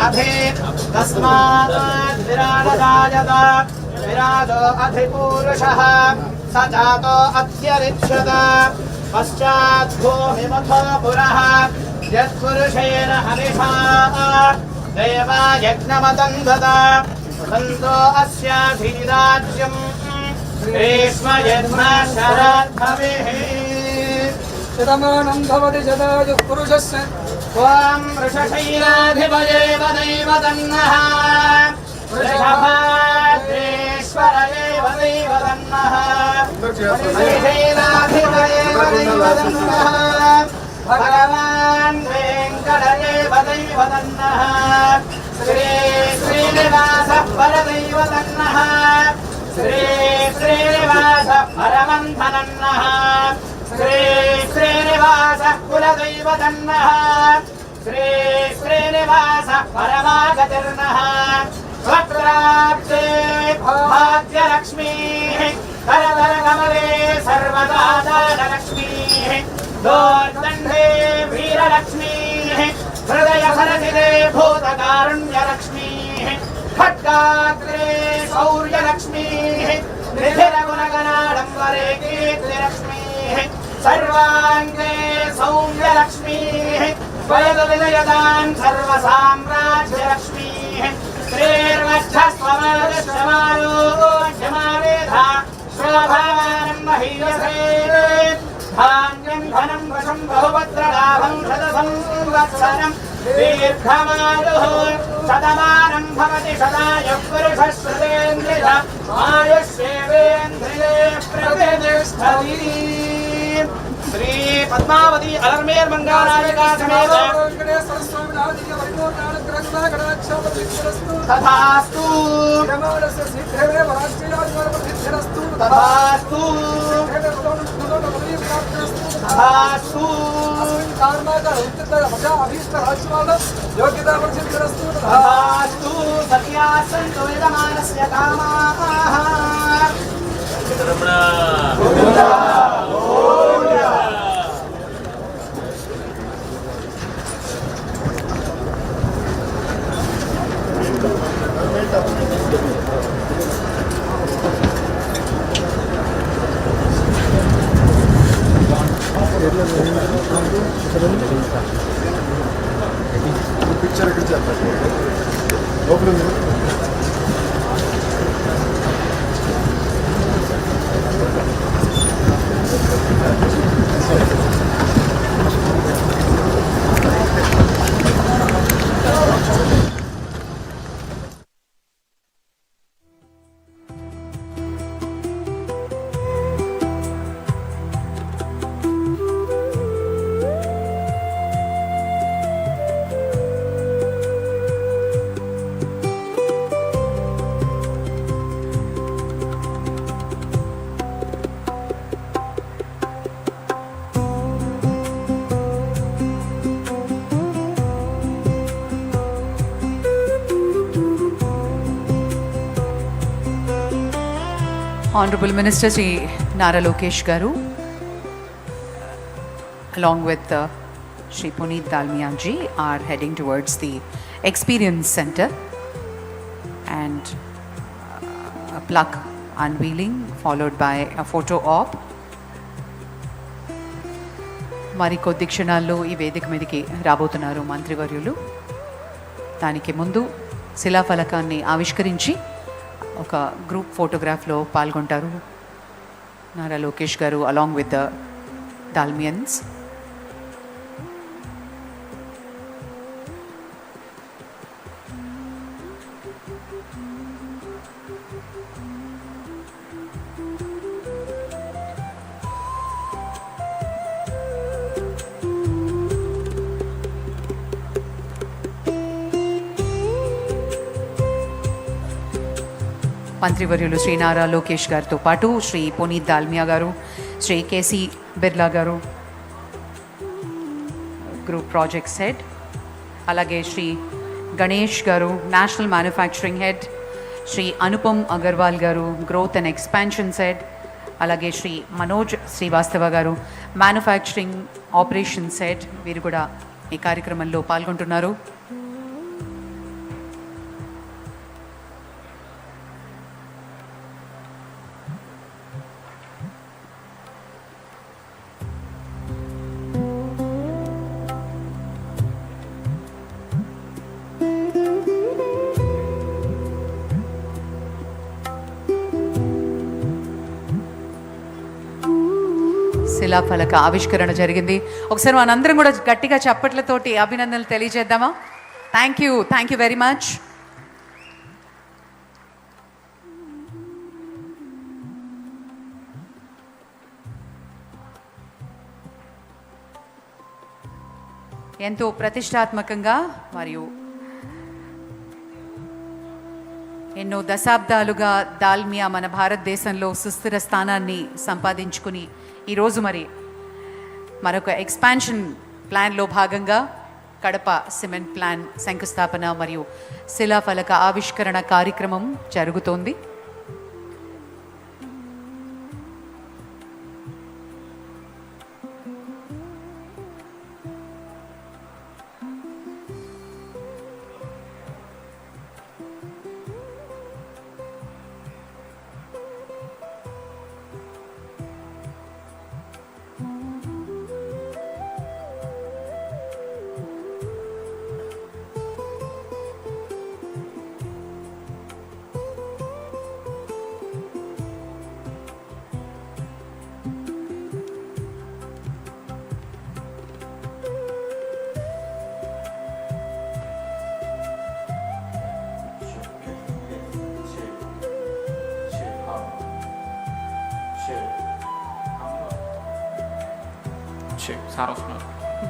अधि तस्मात् विराजदायत विराजो अधिपूरुषः स जातो अत्यरिच्यत पश्चात् भूमिमुखो पुरः यत्पुरुषेण हविषा देवा यज्ञमतन्वत सन्तो अस्याधिराज्यम् ग्रीष्म यज्ञ शरद्भविः शतमानं भवति शतायुः पुरुषस्य त्वां वृषशैलाधिपये वदैव तन्नः वृषभाद्रेश्वर एव दैव तन्नः वृषशैलाधिपये वदैव तन्नः भगवान् वेङ्कट एव दैव तन्नः श्री श्रीनिवासः परदैव तन्नः श्री श्रीनिवासः परमन्थनन्नः श्री श्रीनिवासः कुलदैव तन्नः श्री श्रीनिवासः परमागतिर्नः वक्त्राब्जे भाग्यलक्ष्मीः करतलकमले सर्वदा दानलक्ष्मीः दोर्दण्डे वीरलक्ष्मीः हृदयहरसिरे भूतकारुण्यलक्ष्मीः खड्गाग्रे शौर्यलक्ष्मीः निधिरगुणगणाडम्बरे कीर्तिलक्ष्मीः सर्वाङ्गे सौम्यलक्ष्मीः वयदुविजयदान् सर्वसाम्राज्यलक्ष्मीः श्रीर्मच्छस्वमादश्रमायोज्यमावेधा शोभावानं महीयसे धान्यं धनं वशं बहुभद्रलाभं शतसंवत्सरं दीर्घमायुः शतमानं भवति शतायुः पुरुषः श्रुतेन्द्रियः आयुष्येवेन्द्रिये प्रतिष्ठति श्री पद्मावती अलर्मेर मंगलानायिका समेत तथास्तु तथास्तु तथास्तु तथास्तु सत्या सन्तु यजमानस्य कामाः पिक्चर ఇక్కడ చేద్దాం లోపల ఉంది Honorable Minister Sri Nara Lokesh garu, along with Sri Dalmia ji, are heading towards the Experience Center and a plaque unveiling followed by a photo op. మరి కొద్ది క్షణాల్లో ఈ వేదిక మీదకి రాబోతున్నారు మంత్రివర్యులు. దానికి ముందు శిలాఫలకాన్ని ఆవిష్కరించి ఒక గ్రూప్ ఫోటోగ్రాఫ్లో పాల్గొంటారు నారా లోకేష్ గారు అలాంగ్ విత్ ద దాల్మియన్స్. మంత్రివర్యులు శ్రీ నారా లోకేష్ గారితో పాటు శ్రీ పునీత్ దాల్మియా గారు, శ్రీ కేసీ బిర్లా గారు గ్రూప్ ప్రాజెక్ట్స్ హెడ్, అలాగే శ్రీ గణేష్ గారు national manufacturing head, Shri Anupam Agarwal గారు గ్రోత్ అండ్ ఎక్స్పాన్షన్స్ హెడ్, అలాగే శ్రీ మనోజ్ శ్రీవాస్తవ గారు మ్యానుఫ్యాక్చరింగ్ ఆపరేషన్స్ హెడ్, వీరు కూడా ఈ కార్యక్రమంలో పాల్గొంటున్నారు. శిలాఫలక ఆవిష్కరణ జరిగింది. ఒకసారి మనందరం కూడా గట్టిగా చప్పట్లతోటి అభినందనలు తెలియజేద్దామా? Thank you very much. ఎంతో ప్రతిష్టాత్మకంగా మరియు ఎన్నో దశాబ్దాలుగా దాల్మియా మన భారతదేశంలో సుస్థిర స్థానాన్ని సంపాదించుకుని ఈరోజు మరొక ఎక్స్పాన్షన్ ప్లాన్లో భాగంగా కడప సిమెంట్ ప్లాన్ శంకుస్థాపన మరియు శిలాఫలక ఆవిష్కరణ కార్యక్రమం జరుగుతోంది.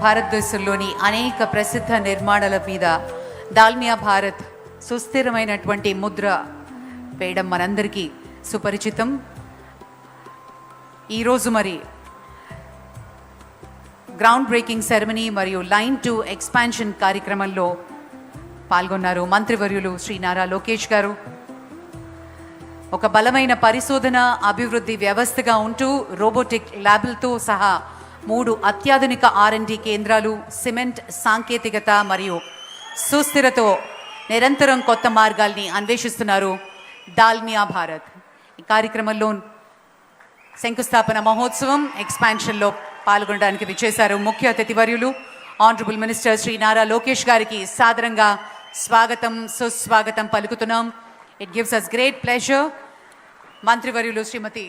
భారతదేశంలోని అనేక ప్రసిద్ధ నిర్మాణాల మీద దాల్మియా భారత్ సుస్థిరమైనటువంటి ముద్ర వేయడం మనందరికీ సుపరిచితం. ఈరోజు గ్రౌండ్ బ్రేకింగ్ సెరమనీ మరియు లైన్ 2 ఎక్స్పాన్షన్ కార్యక్రమంలో పాల్గొన్నారు మంత్రివర్యులు శ్రీ నారా లోకేష్ గారు. ఒక బలమైన పరిశోధన అభివృద్ధి వ్యవస్థగా ఉంటూ రోబోటిక్ ల్యాబ్లతో సహా 3 అత్యాధునిక R&D కేంద్రాలు, సిమెంట్ సాంకేతికత మరియు సుస్థిరతో నిరంతరం కొత్త మార్గాల్ని అన్వేషిస్తున్నారు దాల్మియా భారత్. ఈ కార్యక్రమంలో శంకుస్థాపన మహోత్సవం ఎక్స్పాన్షన్లో పాల్గొనడానికి విచ్చేశారు ముఖ్య అతిథివర్యులు ఆనరబుల్ మినిస్టర్ శ్రీ నారా లోకేష్ గారికి సాదరంగా సుస్వాగతం పలుకుతున్నాం. It gives us great pleasure. మంత్రివర్యులు శ్రీమతి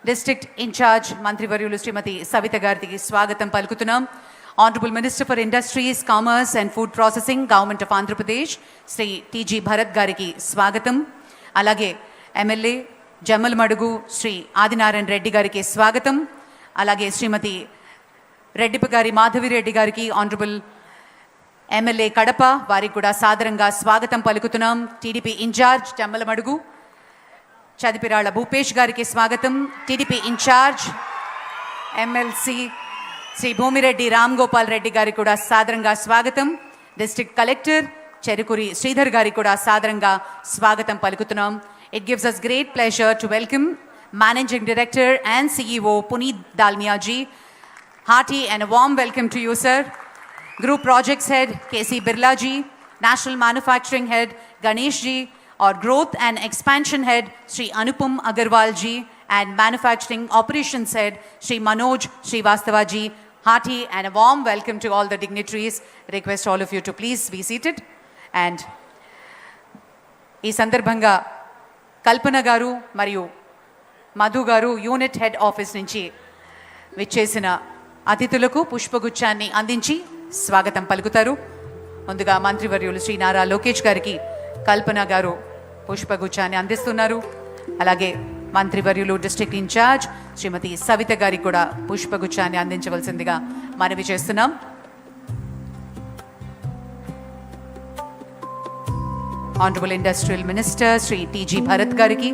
డిస్ట్రిక్ట్ ఇన్ఛార్జ్ మంత్రివర్యులు శ్రీమతి సవిత గారికి స్వాగతం పలుకుతున్నాం. Honourable minister for industries, commerce and food processing, government of Andhra Pradesh Shri TG Bharat గారికి స్వాగతం. అలాగే ఎమ్మెల్యే జమ్మలమడుగు శ్రీ ఆదినారాయణ రెడ్డి గారికి స్వాగతం. అలాగే శ్రీమతి రెడ్డిప గారి మాధవిరెడ్డి గారికి ఆనరబుల్ ఎమ్మెల్యే కడప వారికి కూడా సాదరంగా స్వాగతం పలుకుతున్నాం. టీడీపీ ఇన్ఛార్జ్ జమ్మలమడుగు చదిపిరాళ్ల భూపేష్ గారికి స్వాగతం. TDP incharge MLC Shri Bhumireddy Ram Gopal Reddy గారికి కూడా సాదరంగా స్వాగతం. డిస్ట్రిక్ట్ కలెక్టర్ చెరుకురి శ్రీధర్ గారికి కూడా సాదరంగా స్వాగతం పలుకుతున్నాం. It gives us great pleasure to welcome managing director and CEO Puneet Dalmia ji. Hearty and a warm welcome to you, sir. Group Projects Head KC Birla ji, National Manufacturing Head Ganesh ji, our Growth and Expansion Head Shri Anupam Agarwal ji, and Manufacturing Operations Head Shri Manoj Srivastava ji. Hearty and a warm welcome to all the dignitaries. Request all of you to please be seated. And ఈ సందర్భంగా కల్పన గారు మరియు మధు గారు unit head office నుంచి విచ్చేసిన అతిథులకు పుష్పగుచ్చాన్ని అందించి స్వాగతం పలుకుతారు. ముందుగా మంత్రివర్యులు శ్రీ నారా లోకేష్ గారికి కల్పన గారు పుష్పగుచ్చాన్ని అందిస్తున్నారు. అలాగే మంత్రివర్యులు డిస్ట్రిక్ట్ ఇన్ఛార్జ్ శ్రీమతి సవిత గారికి కూడా పుష్పగుచ్చాన్ని అందించవలసిందిగా మనవి చేస్తున్నాం. Honourable industrial minister Shri TG Bharat గారికి,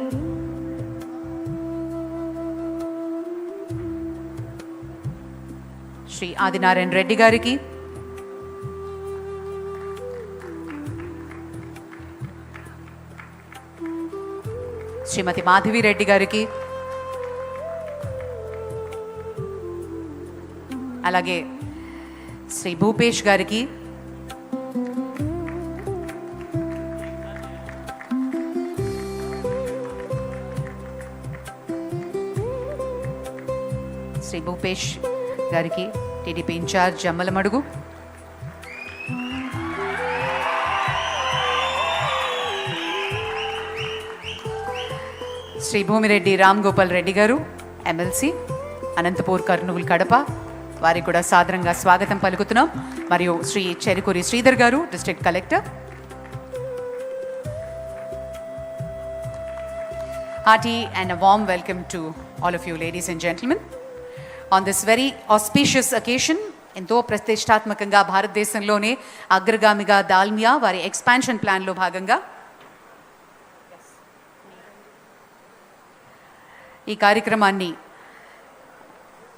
శ్రీ ఆదినారాయణ రెడ్డి గారికి, శ్రీమతి మాధవి రెడ్డి గారికి, అలాగే శ్రీ భూపేష్ గారికి, శ్రీ భూపేష్ గారికి టీడీపీ ఇన్ఛార్జ్ జమ్మలమడుగు, శ్రీ భూమిరెడ్డి రామ్ గోపాల్ రెడ్డి గారు ఎమ్మెల్సీ, అనంతపూర్ కర్నూలు కడప వారికి కూడా సాదరంగా స్వాగతం పలుకుతున్నాం. మరియు శ్రీ చెరుకూరి శ్రీధర్ గారు, district collector. Hearty and a warm welcome to all of you, ladies and gentlemen. On this very auspicious occasion, ఎంతో ప్రతిష్టాత్మకంగా భారతదేశంలోనే అగ్రగామిగా దాల్మియా వారి ఎక్స్పాన్షన్ ప్లాన్లో భాగంగా ఈ కార్యక్రమాన్ని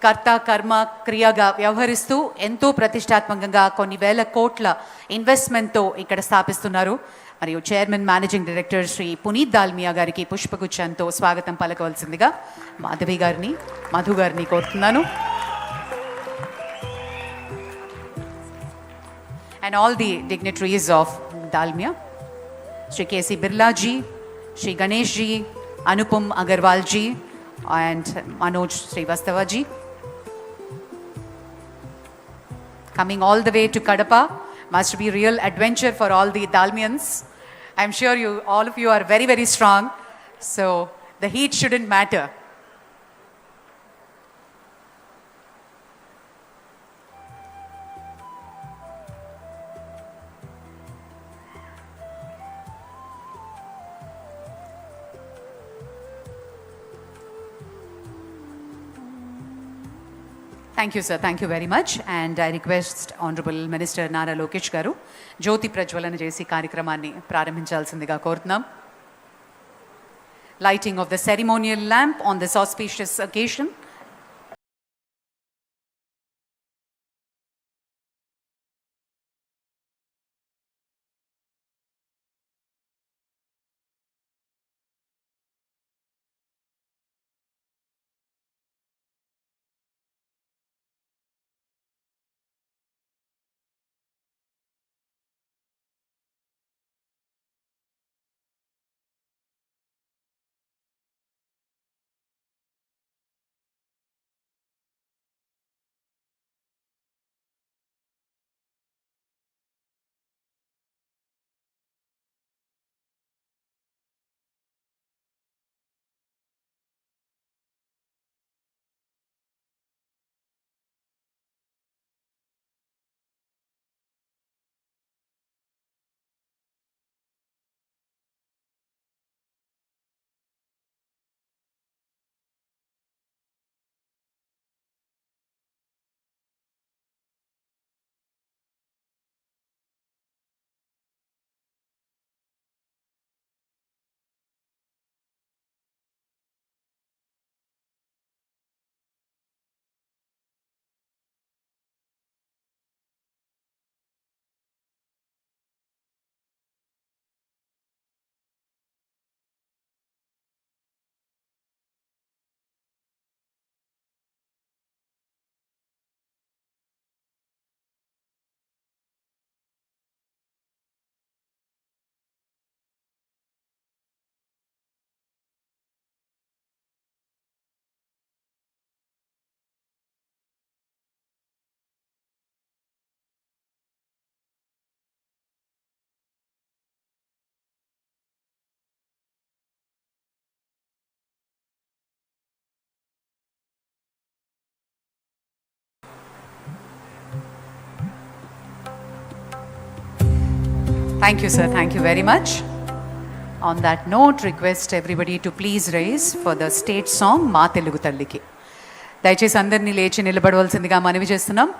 కర్త కర్మ క్రియగా వ్యవహరిస్తూ ఎంతో ప్రతిష్టాత్మకంగా కొన్ని వేల కోట్ల ఇన్వెస్ట్మెంట్తో ఇక్కడ స్థాపిస్తున్నారు. మరియు chairman managing director Shri Puneet Dalmia గారికి పుష్పగుచ్ఛంతో స్వాగతం పలకవలసిందిగా మాధవి గారిని, మధు గారిని కోరుతున్నాను. And all the dignitaries of Dalmia, Shri K.C. Birla ji, Shri Ganesh ji, Anupam Agarwal ji, and Manoj Srivastava ji. Coming all the way to Kadapa must be real adventure for all the Dalmians. I'm sure all of you are very, very strong, so the heat shouldn't matter. Thank you, sir. Thank you very much. And I request Honorable Minister Nara Lokesh garu జ్యోతి ప్రజ్వలన చేసి కార్యక్రమాన్ని ప్రారంభించాల్సిందిగా కోరుతున్నాం. Lighting of the ceremonial lamp on this auspicious occasion. Thank you, sir. Thank you very much. On that note, request everybody to please raise for the state song మా తెలుగు తల్లికి. దయచేసి అందరినీ లేచి నిలబడవలసిందిగా మనవి చేస్తున్నాం.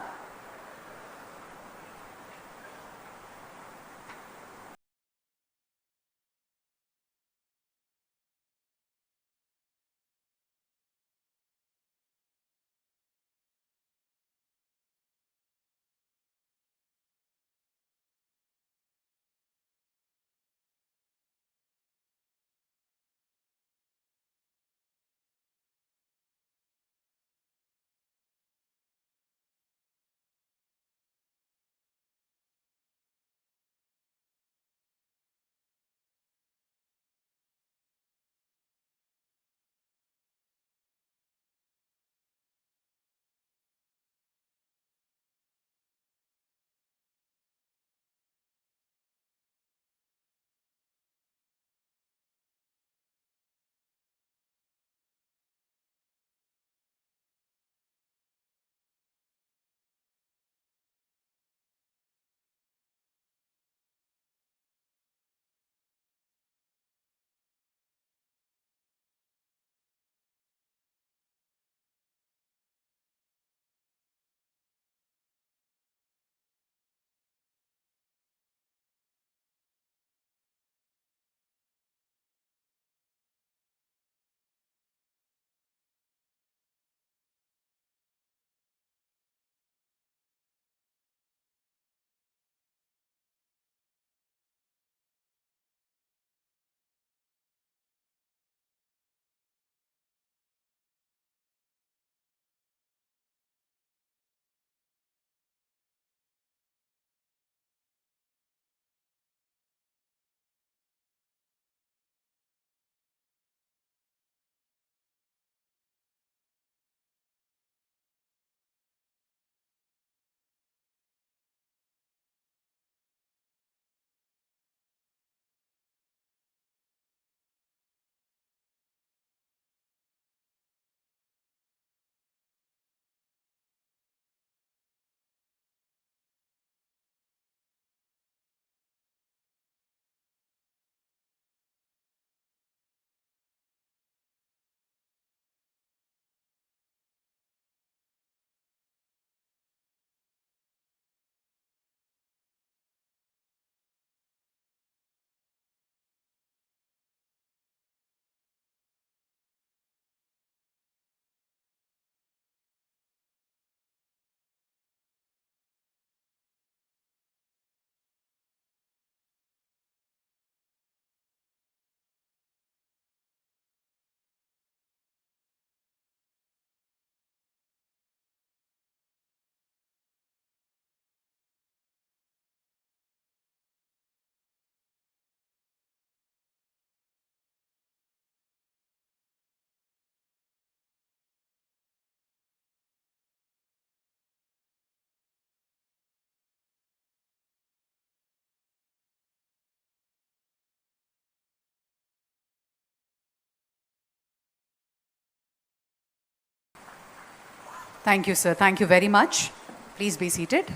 Thank you, sir. Thank you very much. Please be seated.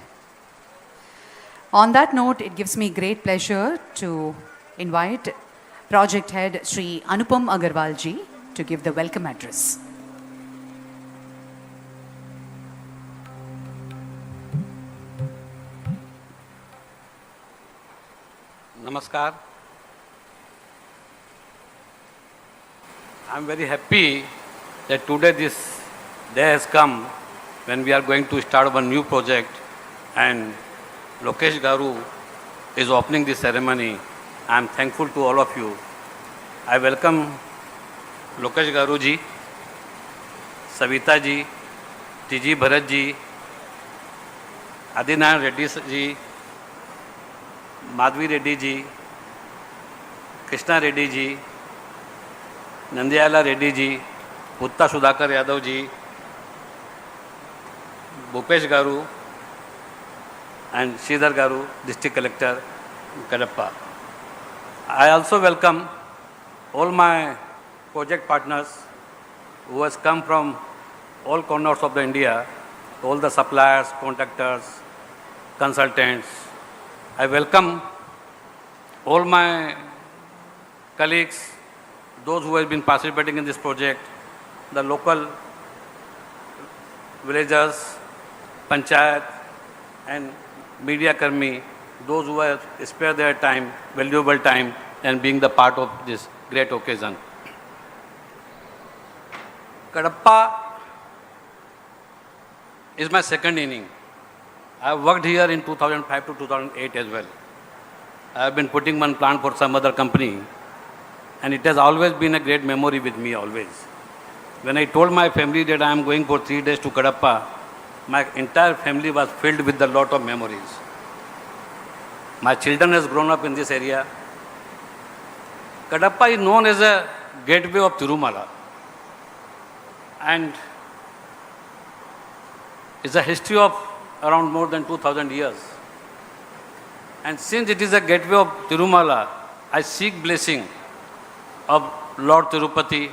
On that note, it gives me great pleasure to invite Project Head Sri Anupam Agarwal ji to give the welcome address. Namaskar. I am very happy that today this day has come when we are going to start one new project and Lokesh Garu is opening this ceremony. I am thankful to all of you. I welcome Lokesh Garu ji, Savita ji, TG Bharat ji, Adinayan Reddy ji, Madhvi Reddy ji, Krishna Reddy ji, Nandiyala Reddy ji, Putta Sudhakar Yadav ji, Bhupesh Garu and Sridhar Garu, District Collector, Kadapa. I also welcome all my project partners who has come from all corners of the India, all the suppliers, contractors, consultants. I welcome all my colleagues, those who have been participating in this project, the local villagers, panchayat and media karmi, those who have spared their time, valuable time, and being the part of this great occasion. Kadapa is my second inning. I have worked here in 2005 to 2008 as well. I have been putting one plant for some other company, and it has always been a great memory with me always. When I told my family that I am going for 3 days to Kadapa, my entire family was filled with a lot of memories. My children has grown up in this area. Kadapa is known as a gateway of Tirumala, and it's a history of around more than 2000 years. And since it is a gateway of Tirumala, I seek blessing of Lord Tirupati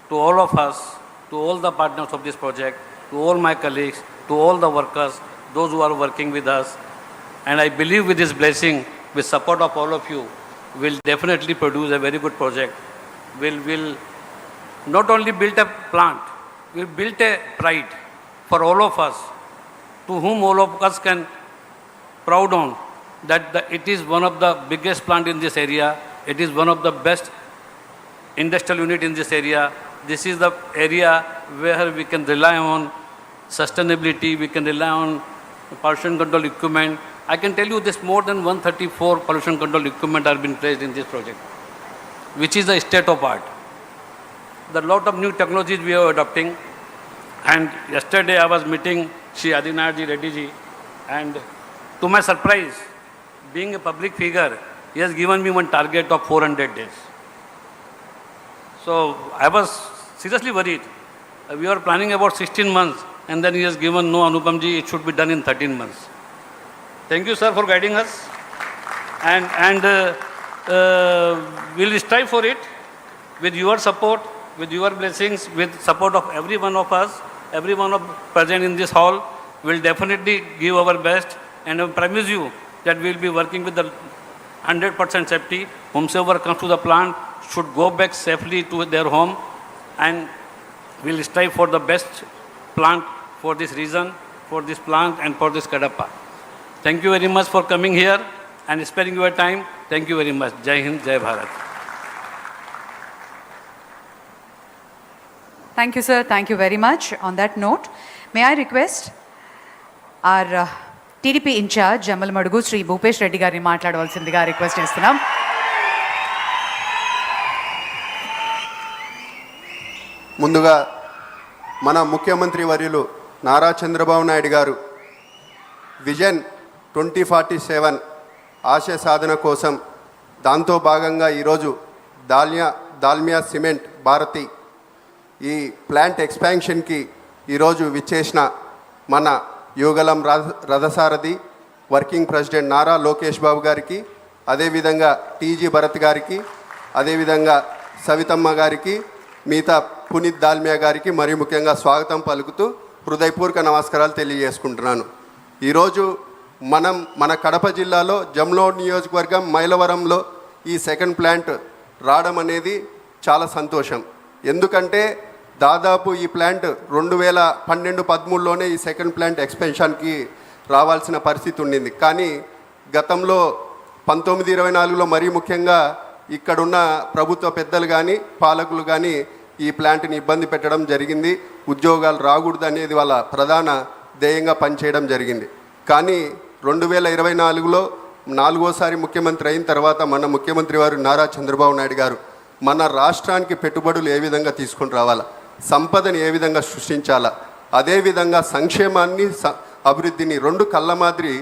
to all of us, to all the partners of this project, to all my colleagues, to all the workers, those who are working with us. And I believe with this blessing, with support of all of you, we'll definitely produce a very good project. We'll not only build a plant, we'll build a pride for all of us, to whom all of us can proud on that it is one of the biggest plant in this area. It is one of the best industrial unit in this area. This is the area where we can rely on sustainability, we can rely on pollution control equipment. I can tell you this, more than 134 pollution control equipment are being placed in this project, which is the state of art. There are a lot of new technologies we are adopting. And yesterday I was meeting Shri Adinayan Reddy ji, and to my surprise, being a public figure, he has given me one target of 400 days. So I was seriously worried. We were planning about 16 months, and then he has given, no, Anupam ji, it should be done in 13 months. Thank you, sir, for guiding us. And we'll strive for it with your support, with your blessings, with support of every one of us, every one of present in this hall. We'll definitely give our best, and I promise you that we'll be working with the 100% safety. Whomsoever comes to the plant should go back safely to their home, and we'll strive for the best plant for this region, for this plant and for this Kadapa. Thank you very much for coming here and sparing your time. Thank you very much. Jai Hind, Jai Bharat. Thank you, sir. Thank you very much. On that note, may I request our TDP incharge, Jamal Madugu, Sri Bhupesh Reddy garini మాట్లాడవలసిందిగా request చేస్తున్నాం. ముందుగా మన ముఖ్యమంత్రి వర్యులు నారా చంద్రబాబు నాయుడు గారు vision 2047 ఆశయ సాధన కోసం దాంతో భాగంగా ఈరోజు దాల్మియా సిమెంట్ భారతి ఈ ప్లాంట్ ఎక్స్పాన్షన్కి ఈరోజు విచ్చేసిన మన యుగలం రథసారథి వర్కింగ్ ప్రెసిడెంట్ నారా లోకేష్ బాబు గారికి, అదేవిధంగా టీజీ భరత్ గారికి, అదేవిధంగా సవితమ్మ గారికి, మిగతా పునీత్ దాల్మియా గారికి మరి ముఖ్యంగా స్వాగతం పలుకుతూ హృదయపూర్వక నమస్కారాలు తెలియజేసుకుంటున్నాను. ఈరోజు మన కడప జిల్లాలో జమ్లో నియోజకవర్గం మైలవరంలో ఈ సెకండ్ ప్లాంట్ రావడం అనేది చాలా సంతోషం. ఎందుకంటే దాదాపు ఈ ప్లాంట్ 2012-13లోనే ఈ సెకండ్ ప్లాంట్ ఎక్స్పెన్షన్కి రావాల్సిన పరిస్థితి ఉండింది. కానీ గతంలో 1924లో మరీ ముఖ్యంగా ఇక్కడున్న ప్రభుత్వ పెద్దలు కానీ పాలకులు కానీ ఈ ప్లాంట్ని ఇబ్బంది పెట్టడం జరిగింది. ఉద్యోగాలు రాకూడదు అనేది వాళ్ళ ప్రధాన ధ్యేయంగా పనిచేయడం జరిగింది. కానీ 2024లో 4వసారి ముఖ్యమంత్రి అయిన తర్వాత మన ముఖ్యమంత్రి వారు నారా చంద్రబాబు నాయుడు గారు మన రాష్ట్రానికి పెట్టుబడులు ఏ విధంగా తీసుకొని రావాలా, సంపదని ఏ విధంగా సృష్టించాలా, అదేవిధంగా సంక్షేమాన్ని అభివృద్ధిని రెండు కళ్ళ మాదిరి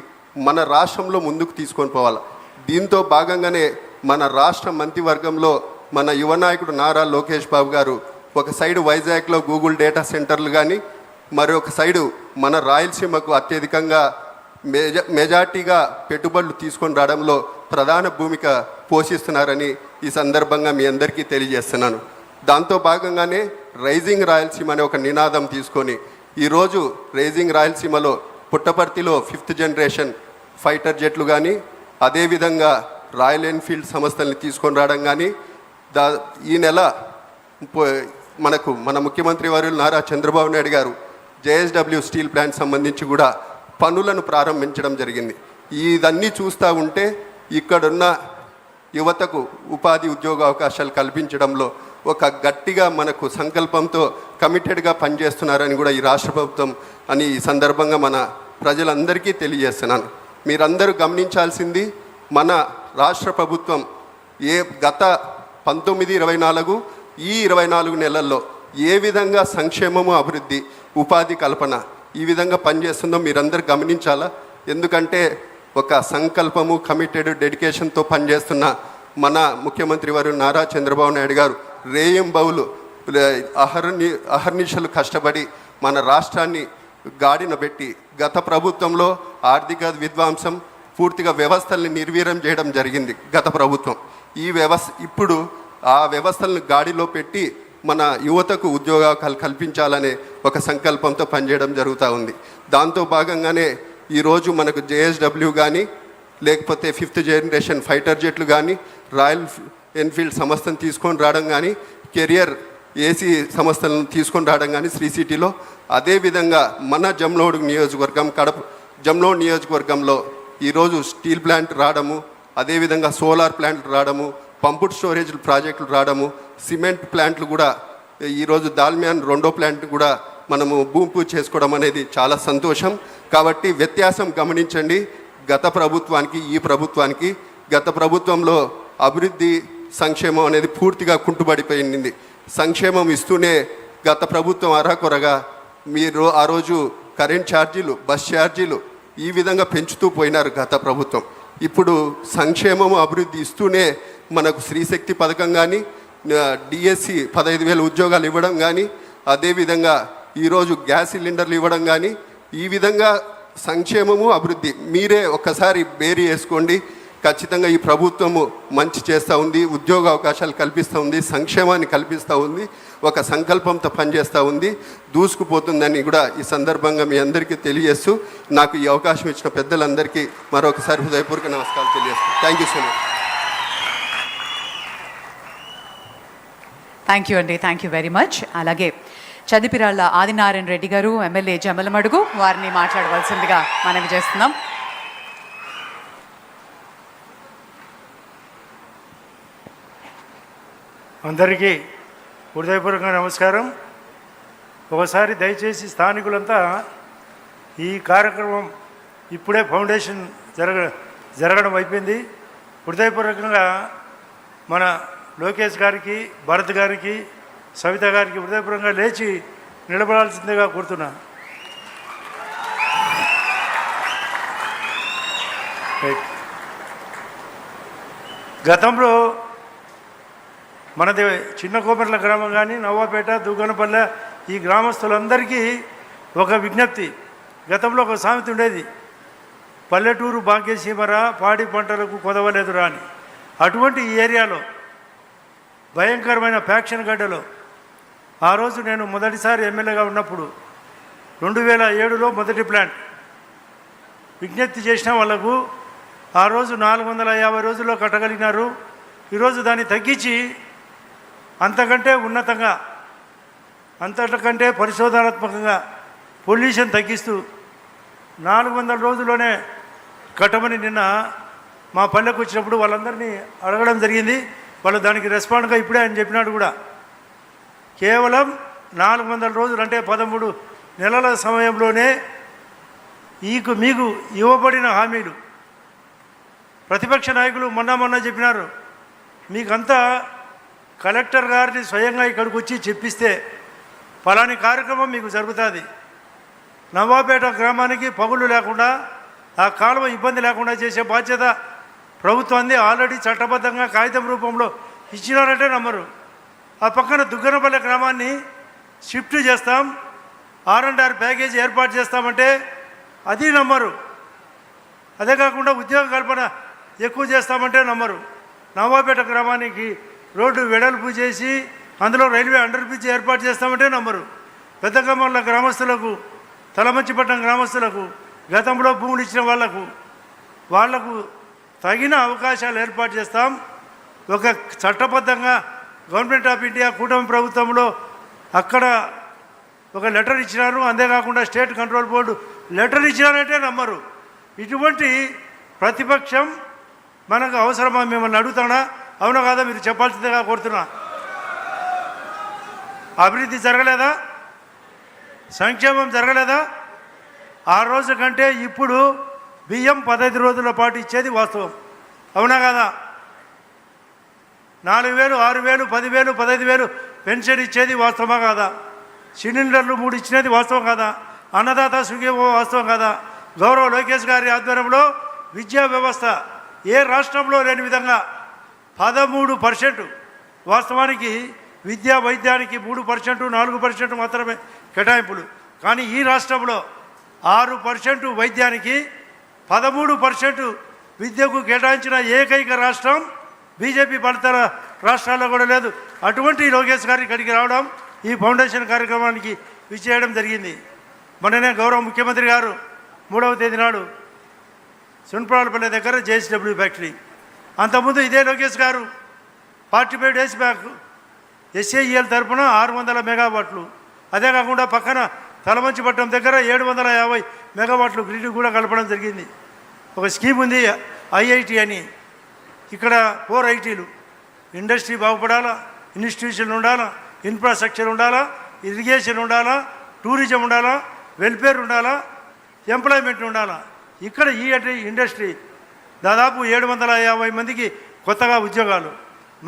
మన రాష్ట్రంలో ముందుకు తీసుకొని పోవాలి. దీంతో భాగంగానే మన రాష్ట్ర మంత్రివర్గంలో మన యువ నాయకుడు నారా లోకేష్ బాబు గారు ఒక సైడు వైజాగ్లో గూగుల్ డేటా సెంటర్లు కానీ మరొక సైడు మన రాయలసీమకు అత్యధికంగా మెజార్టీగా పెట్టుబడులు తీసుకొని రావడంలో ప్రధాన భూమిక పోషిస్తున్నారని ఈ సందర్భంగా మీ అందరికీ తెలియజేస్తున్నాను. దాంతో భాగంగానే రైజింగ్ రాయలసీమ అనే ఒక నినాదం తీసుకొని ఈరోజు రైజింగ్ రాయలసీమలో పుట్టపర్తిలో 5th జనరేషన్ ఫైటర్ జెట్లు కానీ అదేవిధంగా రాయల్ ఎన్ఫీల్డ్ సంస్థల్ని తీసుకొని రావడం కానీ ఈ నెల మన ముఖ్యమంత్రి వారు నారా చంద్రబాబు నాయుడు గారు JSW స్టీల్ ప్లాంట్ సంబంధించి కూడా పనులను ప్రారంభించడం జరిగింది. ఇదన్నీ చూస్తూ ఉంటే ఇక్కడున్న యువతకు ఉపాధి ఉద్యోగ అవకాశాలు కల్పించడంలో ఒక గట్టిగా మనకు సంకల్పంతో కమిటెడ్గా పనిచేస్తున్నారని కూడా ఈ రాష్ట్ర ప్రభుత్వం అని ఈ సందర్భంగా మన ప్రజలందరికీ తెలియజేస్తున్నాను. మీరందరూ గమనించాల్సింది మన రాష్ట్ర ప్రభుత్వం గత 19-24 ఈ 24 నెలల్లో ఏ విధంగా సంక్షేమము అభివృద్ధి ఉపాధి కల్పన ఈ విధంగా పనిచేస్తుందో మీరందరూ గమనించాలా. ఎందుకంటే ఒక సంకల్పము కమిటెడ్ డెడికేషన్తో పనిచేస్తున్న మన ముఖ్యమంత్రి వారు నారా చంద్రబాబు నాయుడు గారు రేయింబౌలు అహర్నిశలు కష్టపడి మన రాష్ట్రాన్ని గాడిన పెట్టి గత ప్రభుత్వంలో ఆర్థిక విధ్వంసం పూర్తిగా వ్యవస్థల్ని నిర్వీర్యం చేయడం జరిగింది గత ప్రభుత్వం. ఇప్పుడు ఆ వ్యవస్థలను గాడిలో పెట్టి మన యువతకు ఉద్యోగాలు కల్పించాలనే ఒక సంకల్పంతో పనిచేయడం జరుగుతూ ఉంది. దాంతో భాగంగానే ఈరోజు మనకు JSW కానీ లేకపోతే 5th జనరేషన్ ఫైటర్ జెట్లు కానీ రాయల్ ఎన్ఫీల్డ్ సంస్థను తీసుకొని రావడం కానీ కెరియర్ ఏసీ సంస్థలను తీసుకొని రావడం కానీ శ్రీ సిటీలో, అదేవిధంగా మన జమ్లోడు నియోజకవర్గం జమ్లో నియోజకవర్గంలో ఈరోజు స్టీల్ ప్లాంట్ రావడము, అదేవిధంగా సోలార్ ప్లాంట్లు రావడము, పంపుడ్ స్టోరేజ్ ప్రాజెక్టులు రావడము, సిమెంట్ ప్లాంట్లు కూడా ఈరోజు దాల్మియా 2వ ప్లాంట్ కూడా మనము భూమి పూజ చేసుకోవడం అనేది చాలా సంతోషం. కాబట్టి వ్యత్యాసం గమనించండి. గత ప్రభుత్వానికి ఈ ప్రభుత్వానికి గత ప్రభుత్వంలో అభివృద్ధి సంక్షేమం అనేది పూర్తిగా కుంటుపడిపోయింది. సంక్షేమం ఇస్తూనే గత ప్రభుత్వం అరాకొరగా మీరు ఆ రోజు కరెంట్ ఛార్జీలు బస్ ఛార్జీలు ఈ విధంగా పెంచుతూ పోయినారు గత ప్రభుత్వం. ఇప్పుడు సంక్షేమము అభివృద్ధి ఇస్తూనే మనకు స్త్రీశక్తి పథకం కానీ డిఎస్సి 15,000 ఉద్యోగాలు ఇవ్వడం కానీ అదేవిధంగా ఈరోజు గ్యాస్ సిలిండర్లు ఇవ్వడం కానీ ఈ విధంగా సంక్షేమము అభివృద్ధి మీరే ఒక్కసారి బేరీ వేసుకోండి. ఖచ్చితంగా ఈ ప్రభుత్వము మంచి చేస్తూ ఉంది, ఉద్యోగ అవకాశాలు కల్పిస్తూ ఉంది, సంక్షేమాన్ని కల్పిస్తూ ఉంది, ఒక సంకల్పంతో పనిచేస్తూ ఉంది, దూసుకుపోతుందని కూడా ఈ సందర్భంగా మీ అందరికీ తెలియజేస్తూ నాకు ఈ అవకాశం ఇచ్చిన పెద్దలందరికీ మరొకసారి హృదయపూర్వక నమస్కారాలు తెలియజేస్తాను. Thank you so much. Thank you అండి, థ్యాంక్ యూ వెరీ మచ్. అలాగే చదిపిరాళ్ళ ఆదినారాయణ రెడ్డి గారు ఎమ్మెల్యే జమలమడుగు వారిని మాట్లాడవలసిందిగా మనవి చేస్తున్నాం. అందరికీ హృదయపూర్వక నమస్కారం. ఒకసారి దయచేసి స్థానికులంతా ఈ కార్యక్రమం ఇప్పుడే ఫౌండేషన్ జరగడం అయిపోయింది. హృదయపూర్వకంగా మన లోకేష్ గారికి, భరత్ గారికి, సవిత గారికి హృదయపూర్వకంగా లేచి నిలబడాల్సిందిగా కోరుతున్నా. గతంలో మనది చిన్న కోమర్ల గ్రామం కానీ నవ్వాపేట, దుగ్గనపల్లె ఈ గ్రామస్తులందరికీ ఒక విజ్ఞప్తి. గతంలో ఒక సామెత ఉండేది, పల్లెటూరు బాంకేసీమరా పాడి పంటలకు కొదవలేదురా అని. అటువంటి ఈ ఏరియాలో భయంకరమైన ఫ్యాక్షన్ గడ్డలో ఆ రోజు నేను మొదటిసారి ఎమ్మెల్యేగా ఉన్నప్పుడు 2007లో మొదటి ప్లాంట్. విజ్ఞప్తి చేసిన వాళ్లకు ఆ రోజు 450 రోజుల్లో కట్టగలిగినారు. ఈరోజు దాన్ని తగ్గించి అంతకంటే ఉన్నతంగా, అంతకంటే పరిశోధనాత్మకంగా పొల్యూషన్ తగ్గిస్తూ 400 రోజుల్లోనే కట్టమని నిన్న మా పల్లెకు వచ్చినప్పుడు వాళ్ళందరినీ అడగడం జరిగింది. వాళ్ళు దానికి రెస్పాండ్గా ఇప్పుడే ఆయన చెప్పినాడు కూడా. కేవలం 400 రోజులు అంటే 13 నెలల సమయంలోనే మీకు ఇవ్వబడిన హామీలు ప్రతిపక్ష నాయకులు మొన్న చెప్పినారు. మీకంతా కలెక్టర్ గారిని స్వయంగా ఇక్కడికి వచ్చి చెప్పిస్తే ఫలాని కార్యక్రమం మీకు జరుగుతుంది. నవాపేట గ్రామానికి పగులు లేకుండా, ఆ కాలువ ఇబ్బంది లేకుండా చేసే బాధ్యత ప్రభుత్వాన్ని ఆల్రెడీ చట్టబద్ధంగా కాగితం రూపంలో ఇచ్చినారంటే నమ్మరు. ఆ పక్కన దుగ్గనపల్లె గ్రామాన్ని షిఫ్ట్ చేస్తాం, R&R ప్యాకేజీ ఏర్పాటు చేస్తామంటే అది నమ్మరు. అదే కాకుండా ఉద్యోగ కల్పన ఎక్కువ చేస్తామంటే నమ్మరు. నవాపేట గ్రామానికి రోడ్డు వెడల్పు చేసి అందులో రైల్వే అండర్ బ్రిడ్జ్ ఏర్పాటు చేస్తామంటే నమ్మరు. పెద్దగమ్మల గ్రామస్తులకు, తలమంచిపట్నం గ్రామస్తులకు, గతంలో భూములు ఇచ్చిన వాళ్లకు తగిన అవకాశాలు ఏర్పాటు చేస్తాం. ఒక చట్టబద్ధంగా గవర్నమెంట్ ఆఫ్ ఇండియా కూటమి ప్రభుత్వంలో అక్కడ ఒక లెటర్ ఇచ్చినారు. అంతేకాకుండా స్టేట్ కంట్రోల్ బోర్డు లెటర్ ఇచ్చినారంటే నమ్మరు. ఇటువంటి ప్రతిపక్షం మనకు అవసరమా? మిమ్మల్ని అడుగుతానా? అవునా కాదా? మీరు చెప్పాల్సిందిగా కోరుతున్నా. అభివృద్ధి జరగలేదా? సంక్షేమం జరగలేదా? ఆ రోజు కంటే ఇప్పుడు బియ్యం 15 రోజుల పాటు ఇచ్చేది వాస్తవం. అవునా కాదా? 4,000, 6,000, 10,000, 15,000 పెన్షన్ ఇచ్చేది వాస్తవమా కాదా? సిలిండర్లు 3 ఇచ్చినది వాస్తవం కాదా? అన్నదాత సుఖీభవ వాస్తవం కాదా? గౌరవ లోకేష్ గారి ఆధ్వర్యంలో విద్యా వ్యవస్థ ఏ రాష్ట్రంలో లేని విధంగా 13%, వాస్తవానికి విద్యా వైద్యానికి 3%, 4% మాత్రమే కేటాయింపులు. కానీ ఈ రాష్ట్రంలో 6% వైద్యానికి, 13% విద్యకు కేటాయించిన ఏకైక రాష్ట్రం బీజేపీ పాలిత రాష్ట్రాల్లో కూడా లేదు. అటువంటి లోకేష్ గారి ఇక్కడికి రావడం, ఈ ఫౌండేషన్ కార్యక్రమానికి విచ్చేయడం జరిగింది. మొన్ననే గౌరవ ముఖ్యమంత్రి గారు 3వ తేదీ నాడు సున్పరాలపల్లి దగ్గర JSW ఫ్యాక్టరీ, అంతకుముందు ఇదే లోకేష్ గారు 45 డేస్ బ్యాక్ SAEL తరఫున 600 మెగావాట్లు, అదే కాకుండా పక్కన తలమంచిపట్నం దగ్గర 750 మెగావాట్లు గ్రిడ్ కూడా కలపడం జరిగింది. ఒక స్కీమ్ ఉంది IIT అని. ఇక్కడ 4 ITలు. ఇండస్ట్రీ బాగుపడాలా, ఇన్స్టిట్యూషన్ ఉండాలా, ఇన్ఫ్రాస్ట్రక్చర్ ఉండాలా, ఇరిగేషన్ ఉండాలా, టూరిజం ఉండాలా, వెల్ఫేర్ ఉండాలా, ఎంప్లాయ్మెంట్ ఉండాలా. ఇక్కడ ఈ ఇండస్ట్రీ దాదాపు 750 మందికి కొత్తగా ఉద్యోగాలు,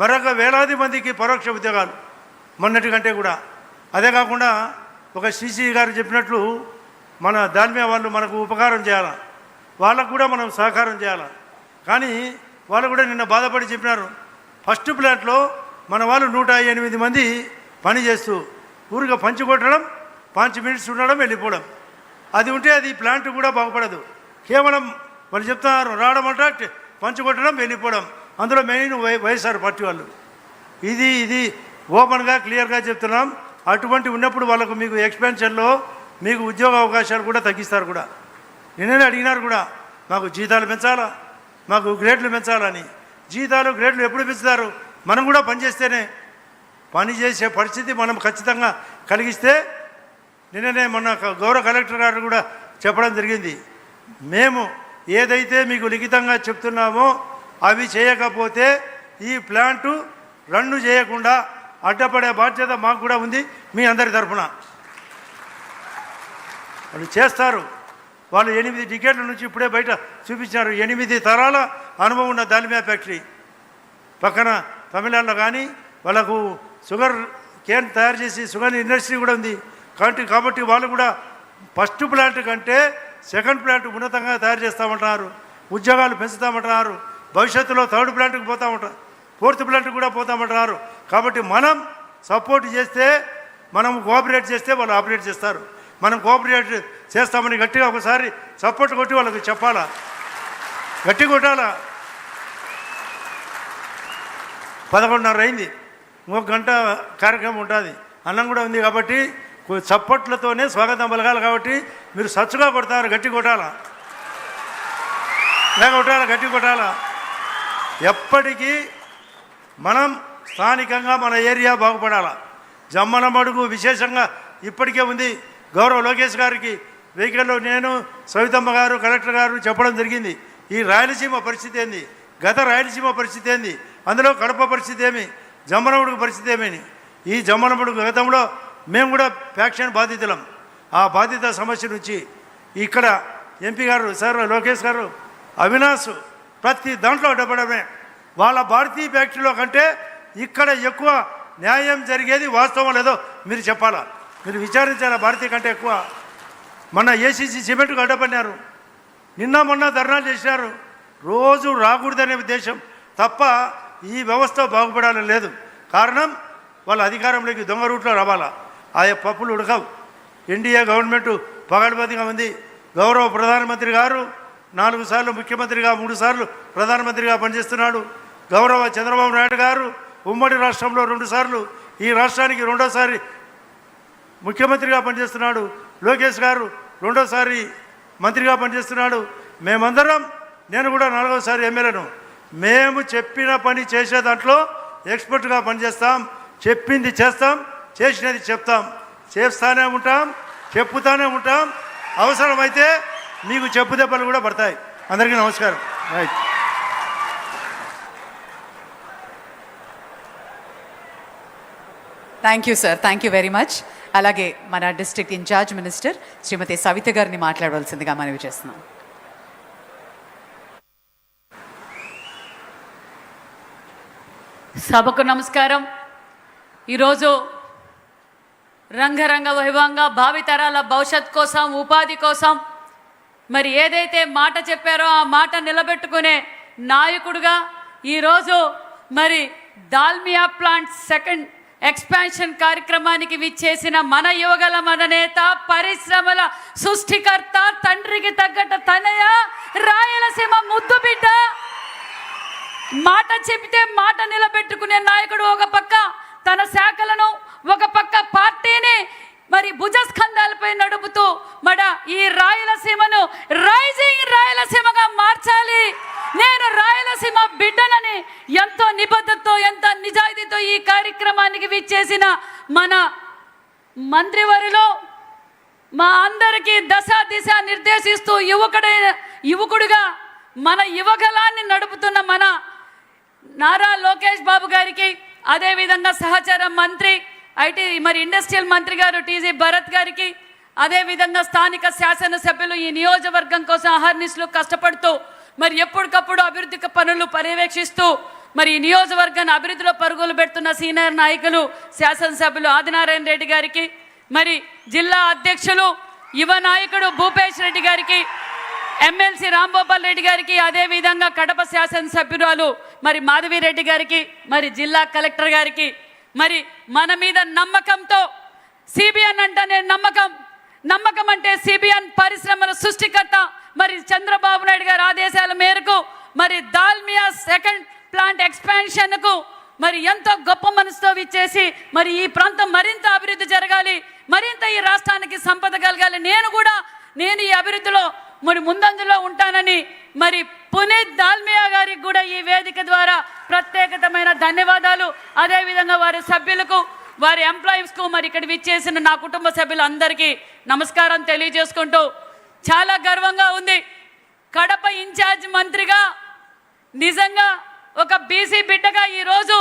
మరొక వేలాది మందికి పరోక్ష ఉద్యోగాలు మొన్నటి కంటే కూడా. అదే కాకుండా ఒక CC గారు చెప్పినట్లు మన దాల్మియా వాళ్ళు మనకు ఉపకారం చేయాలా, వాళ్ళకు కూడా మనం సహకారం చేయాలా. కానీ వాళ్ళు కూడా నిన్న బాధపడి చెప్పినారు, ఫస్ట్ ప్లాంట్లో మన వాళ్ళు 108 మంది పని చేస్తూ ఊరిగా పంచి కొట్టడం, 5 మినిట్స్ ఉండడం, వెళ్ళిపోవడం. అది ఉంటే అది ప్లాంట్ కూడా బాగుపడదు. కేవలం వాళ్ళు చెప్తున్నారు రావడం అంటే పంచి కొట్టడం, వెళ్ళిపోవడం. అందులో మెయిన్ వైఎస్ఆర్ పార్టీ వాళ్ళు. ఇది ఓపెన్గా క్లియర్గా చెప్తున్నాం. అటువంటి ఉన్నప్పుడు వాళ్ళకు మీకు ఎక్స్పెన్షన్లో మీకు ఉద్యోగ అవకాశాలు కూడా తగ్గిస్తారు కూడా. నిన్ననే అడిగినారు కూడా, మాకు జీతాలు పెంచాలా, మాకు గ్రేడ్లు పెంచాలని. జీతాలు గ్రేడ్లు ఎప్పుడు పెంచుతారు? మనం కూడా పనిచేస్తేనే. పని చేసే పరిస్థితి మనం ఖచ్చితంగా కలిగిస్తే, నిన్ననే మొన్న గౌరవ కలెక్టర్ గారు కూడా చెప్పడం జరిగింది, మేము ఏదైతే మీకు లిఖితంగా చెప్తున్నామో అవి చేయకపోతే ఈ ప్లాంటు రన్ను చేయకుండా అడ్డపడే బాధ్యత మాకు కూడా ఉంది మీ అందరి తరఫున. వాళ్ళు చేస్తారు. వాళ్ళు 8 డికేట్ల నుంచి ఇప్పుడే బయట చూపించారు. 8 తరాల అనుభవం ఉన్న దాల్మియా ఫ్యాక్టరీ పక్కన తమిళనాడులో. కానీ వాళ్ళకు షుగర్ కేన్ తయారు చేసి షుగర్ ఇండస్ట్రీ కూడా ఉంది. కాబట్టి వాళ్ళు కూడా ఫస్ట్ ప్లాంట్ కంటే సెకండ్ ప్లాంట్ ఉన్నతంగా తయారు చేస్తామంటున్నారు, ఉద్యోగాలు పెంచుతామంటున్నారు. భవిష్యత్తులో 3rd ప్లాంట్కి పోతామంటారు, 4th ప్లాంట్కి కూడా పోతామంటున్నారు. కాబట్టి మనం సపోర్ట్ చేస్తే, మనం కోఆపరేట్ చేస్తే వాళ్ళు ఆపరేట్ చేస్తారు. మనం కోఆపరేట్ చేస్తామని గట్టిగా ఒకసారి సపోర్ట్ కొట్టి వాళ్ళకి చెప్పాలా, గట్టి కొట్టాలా. 11:30 అయింది, 1 గంట కార్యక్రమం ఉంటుంది, అన్నం కూడా ఉంది. కాబట్టి చప్పట్లతోనే స్వాగతం పలకాలి. కాబట్టి మీరు సచ్చుగా కొడతారు, గట్టి కొట్టాలా, గట్టి కొట్టాలా. ఎప్పటికీ మనం స్థానికంగా మన ఏరియా బాగుపడాలా. జమ్మలమడుగు విశేషంగా ఇప్పటికే ఉంది. గౌరవ లోకేష్ గారికి వెహికల్లో నేను, సవితమ్మ గారు, కలెక్టర్ గారు చెప్పడం జరిగింది. ఈ రాయలసీమ పరిస్థితి ఏంది, గత రాయలసీమ పరిస్థితి ఏంది, అందులో కడప పరిస్థితి ఏమి, జమ్మలమడుగు పరిస్థితి ఏమని. ఈ జమ్మలమడుగు గతంలో మేము కూడా ఫ్యాక్షన్ బాధితులం. ఆ బాధిత సమస్య నుంచి ఇక్కడ ఎంపీ గారు సార్ లోకేష్ గారు అవినాష్ ప్రతి దాంట్లో అడ్డపడమే. వాళ్ళ భారతీయ ఫ్యాక్టరీలో కంటే ఇక్కడ ఎక్కువ న్యాయం జరిగేది వాస్తవం లేదో మీరు చెప్పాలా, మీరు విచారించాలా. భారతీయ కంటే ఎక్కువ మన ఏసీసీ సిమెంట్కు అడ్డపడినారు, నిన్న మొన్న ధర్నాలు చేసినారు. రోజు రాకూడదనే ఉద్దేశం తప్ప ఈ వ్యవస్థ బాగుపడాలని లేదు. కారణం వాళ్ళ అధికారంలోకి దొంగ రూట్లో రావాలా. ఆయా పప్పులు ఉడకవు. ఎన్డీఏ గవర్నమెంట్ పగడబందిగా ఉంది. గౌరవ ప్రధానమంత్రి గారు 4 సార్లు ముఖ్యమంత్రిగా, 3 సార్లు ప్రధానమంత్రిగా పనిచేస్తున్నాడు. గౌరవ చంద్రబాబు నాయుడు గారు ఉమ్మడి రాష్ట్రంలో 2 సార్లు, ఈ రాష్ట్రానికి 2వ ముఖ్యమంత్రిగా పనిచేస్తున్నాడు. లోకేష్ గారు 2వ మంత్రిగా పనిచేస్తున్నాడు. మేమందరం, నేను కూడా 4వ ఎమ్మెల్యేను. మేము చెప్పిన పని చేసే దాంట్లో ఎక్స్పర్ట్గా పనిచేస్తాం. చెప్పింది చేస్తాం, చేసినది చెప్తాం. చేస్తానే ఉంటాం, చెప్పుతానే ఉంటాం. అవసరమైతే మీకు చెప్పు దెబ్బలు కూడా పడతాయి. అందరికీ నమస్కారం. Right. Thank you sir, thank you very much. అలాగే మన డిస్ట్రిక్ట్ ఇన్ఛార్జ్ మినిస్టర్ శ్రీమతి సవిత గారిని మాట్లాడవలసిందిగా మనవి చేస్తున్నాం. సభకు నమస్కారం. ఈరోజు రంగరంగ వైభవంగా భావితరాల భవిష్యత్ కోసం, ఉపాధి కోసం మరి ఏదైతే మాట చెప్పారో ఆ మాట నిలబెట్టుకునే నాయకుడుగా ఈరోజు మరి దాల్మియా ప్లాంట్ సెకండ్ ఎక్స్పాన్షన్ కార్యక్రమానికి విచ్చేసిన మన యువగల మదనేత, పరిశ్రమల సృష్టికర్త, తండ్రికి తగ్గట్టు తనయ, రాయలసీమ ముద్దు బిడ్డ, మాట చెబితే మాట నిలబెట్టుకునే నాయకుడు. ఒక పక్క తన శాఖలను, ఒక పక్క పార్టీని మరి భుజస్కంధాలపై నడుపుతూ ఈ రాయలసీమను రైజింగ్ రాయలసీమగా మార్చాలి. నేను రాయలసీమ బిడ్డనని ఎంతో నిబద్ధతతో, ఎంత నిజాయితీతో ఈ కార్యక్రమానికి విచ్చేసిన మన మంత్రివర్యులు మా అందరికీ దిశ నిర్దేశిస్తూ యువకుడిగా మన యువగలాన్ని నడుపుతున్న మన నారా లోకేష్ బాబు గారికి, అదేవిధంగా సహచార మంత్రి, ఐటీ మరి ఇండస్ట్రియల్ మంత్రి గారు టీజీ భరత్ గారికి, అదేవిధంగా స్థానిక శాసనసభ్యులు ఈ నియోజకవర్గం కోసం అహర్నిశలు కష్టపడుతూ మరి ఎప్పటికప్పుడు అభివృద్ధి పనులు పర్యవేక్షిస్తూ మరి ఈ నియోజకవర్గాన్ని అభివృద్ధిలో పరుగులు పెడుతున్న సీనియర్ నాయకులు శాసనసభ్యులు ఆదినారాయణ రెడ్డి గారికి, మరి జిల్లా అధ్యక్షులు యువ నాయకుడు భూపేష్ రెడ్డి గారికి, ఎమ్మెల్సీ రాంగోపాల్ రెడ్డి గారికి, అదేవిధంగా కడప శాసనసభ్యురాలు మరి మాధవిరెడ్డి గారికి, మరి జిల్లా కలెక్టర్ గారికి, మరి మన మీద నమ్మకంతో సిబిఎన్ అంటేనే నమ్మకం అంటే సిబిఎన్ పరిశ్రమల సృష్టికర్త మరి చంద్రబాబు నాయుడు గారి ఆదేశాల మేరకు మరి దాల్మియా సెకండ్ ప్లాంట్ ఎక్స్పాన్షన్కు మరి ఎంతో గొప్ప మనసుతో విచ్చేసి మరి ఈ ప్రాంతం మరింత అభివృద్ధి జరగాలి, మరింత ఈ రాష్ట్రానికి సంపద కలగాలి. నేను ఈ అభివృద్ధిలో మరి ముందంజలో ఉంటానని మరి పునీత్ దాల్మియా గారికి కూడా ఈ వేదిక ద్వారా ప్రత్యేకమైన ధన్యవాదాలు. అదేవిధంగా వారి సభ్యులకు, వారి ఎంప్లాయీస్కు, మరి ఇక్కడ విచ్చేసిన నా కుటుంబ సభ్యులందరికీ నమస్కారం తెలియజేసుకుంటూ చాలా గర్వంగా ఉంది. కడప ఇన్ఛార్జ్ మంత్రిగా నిజంగా ఒక బీసీ బిడ్డగా ఈరోజు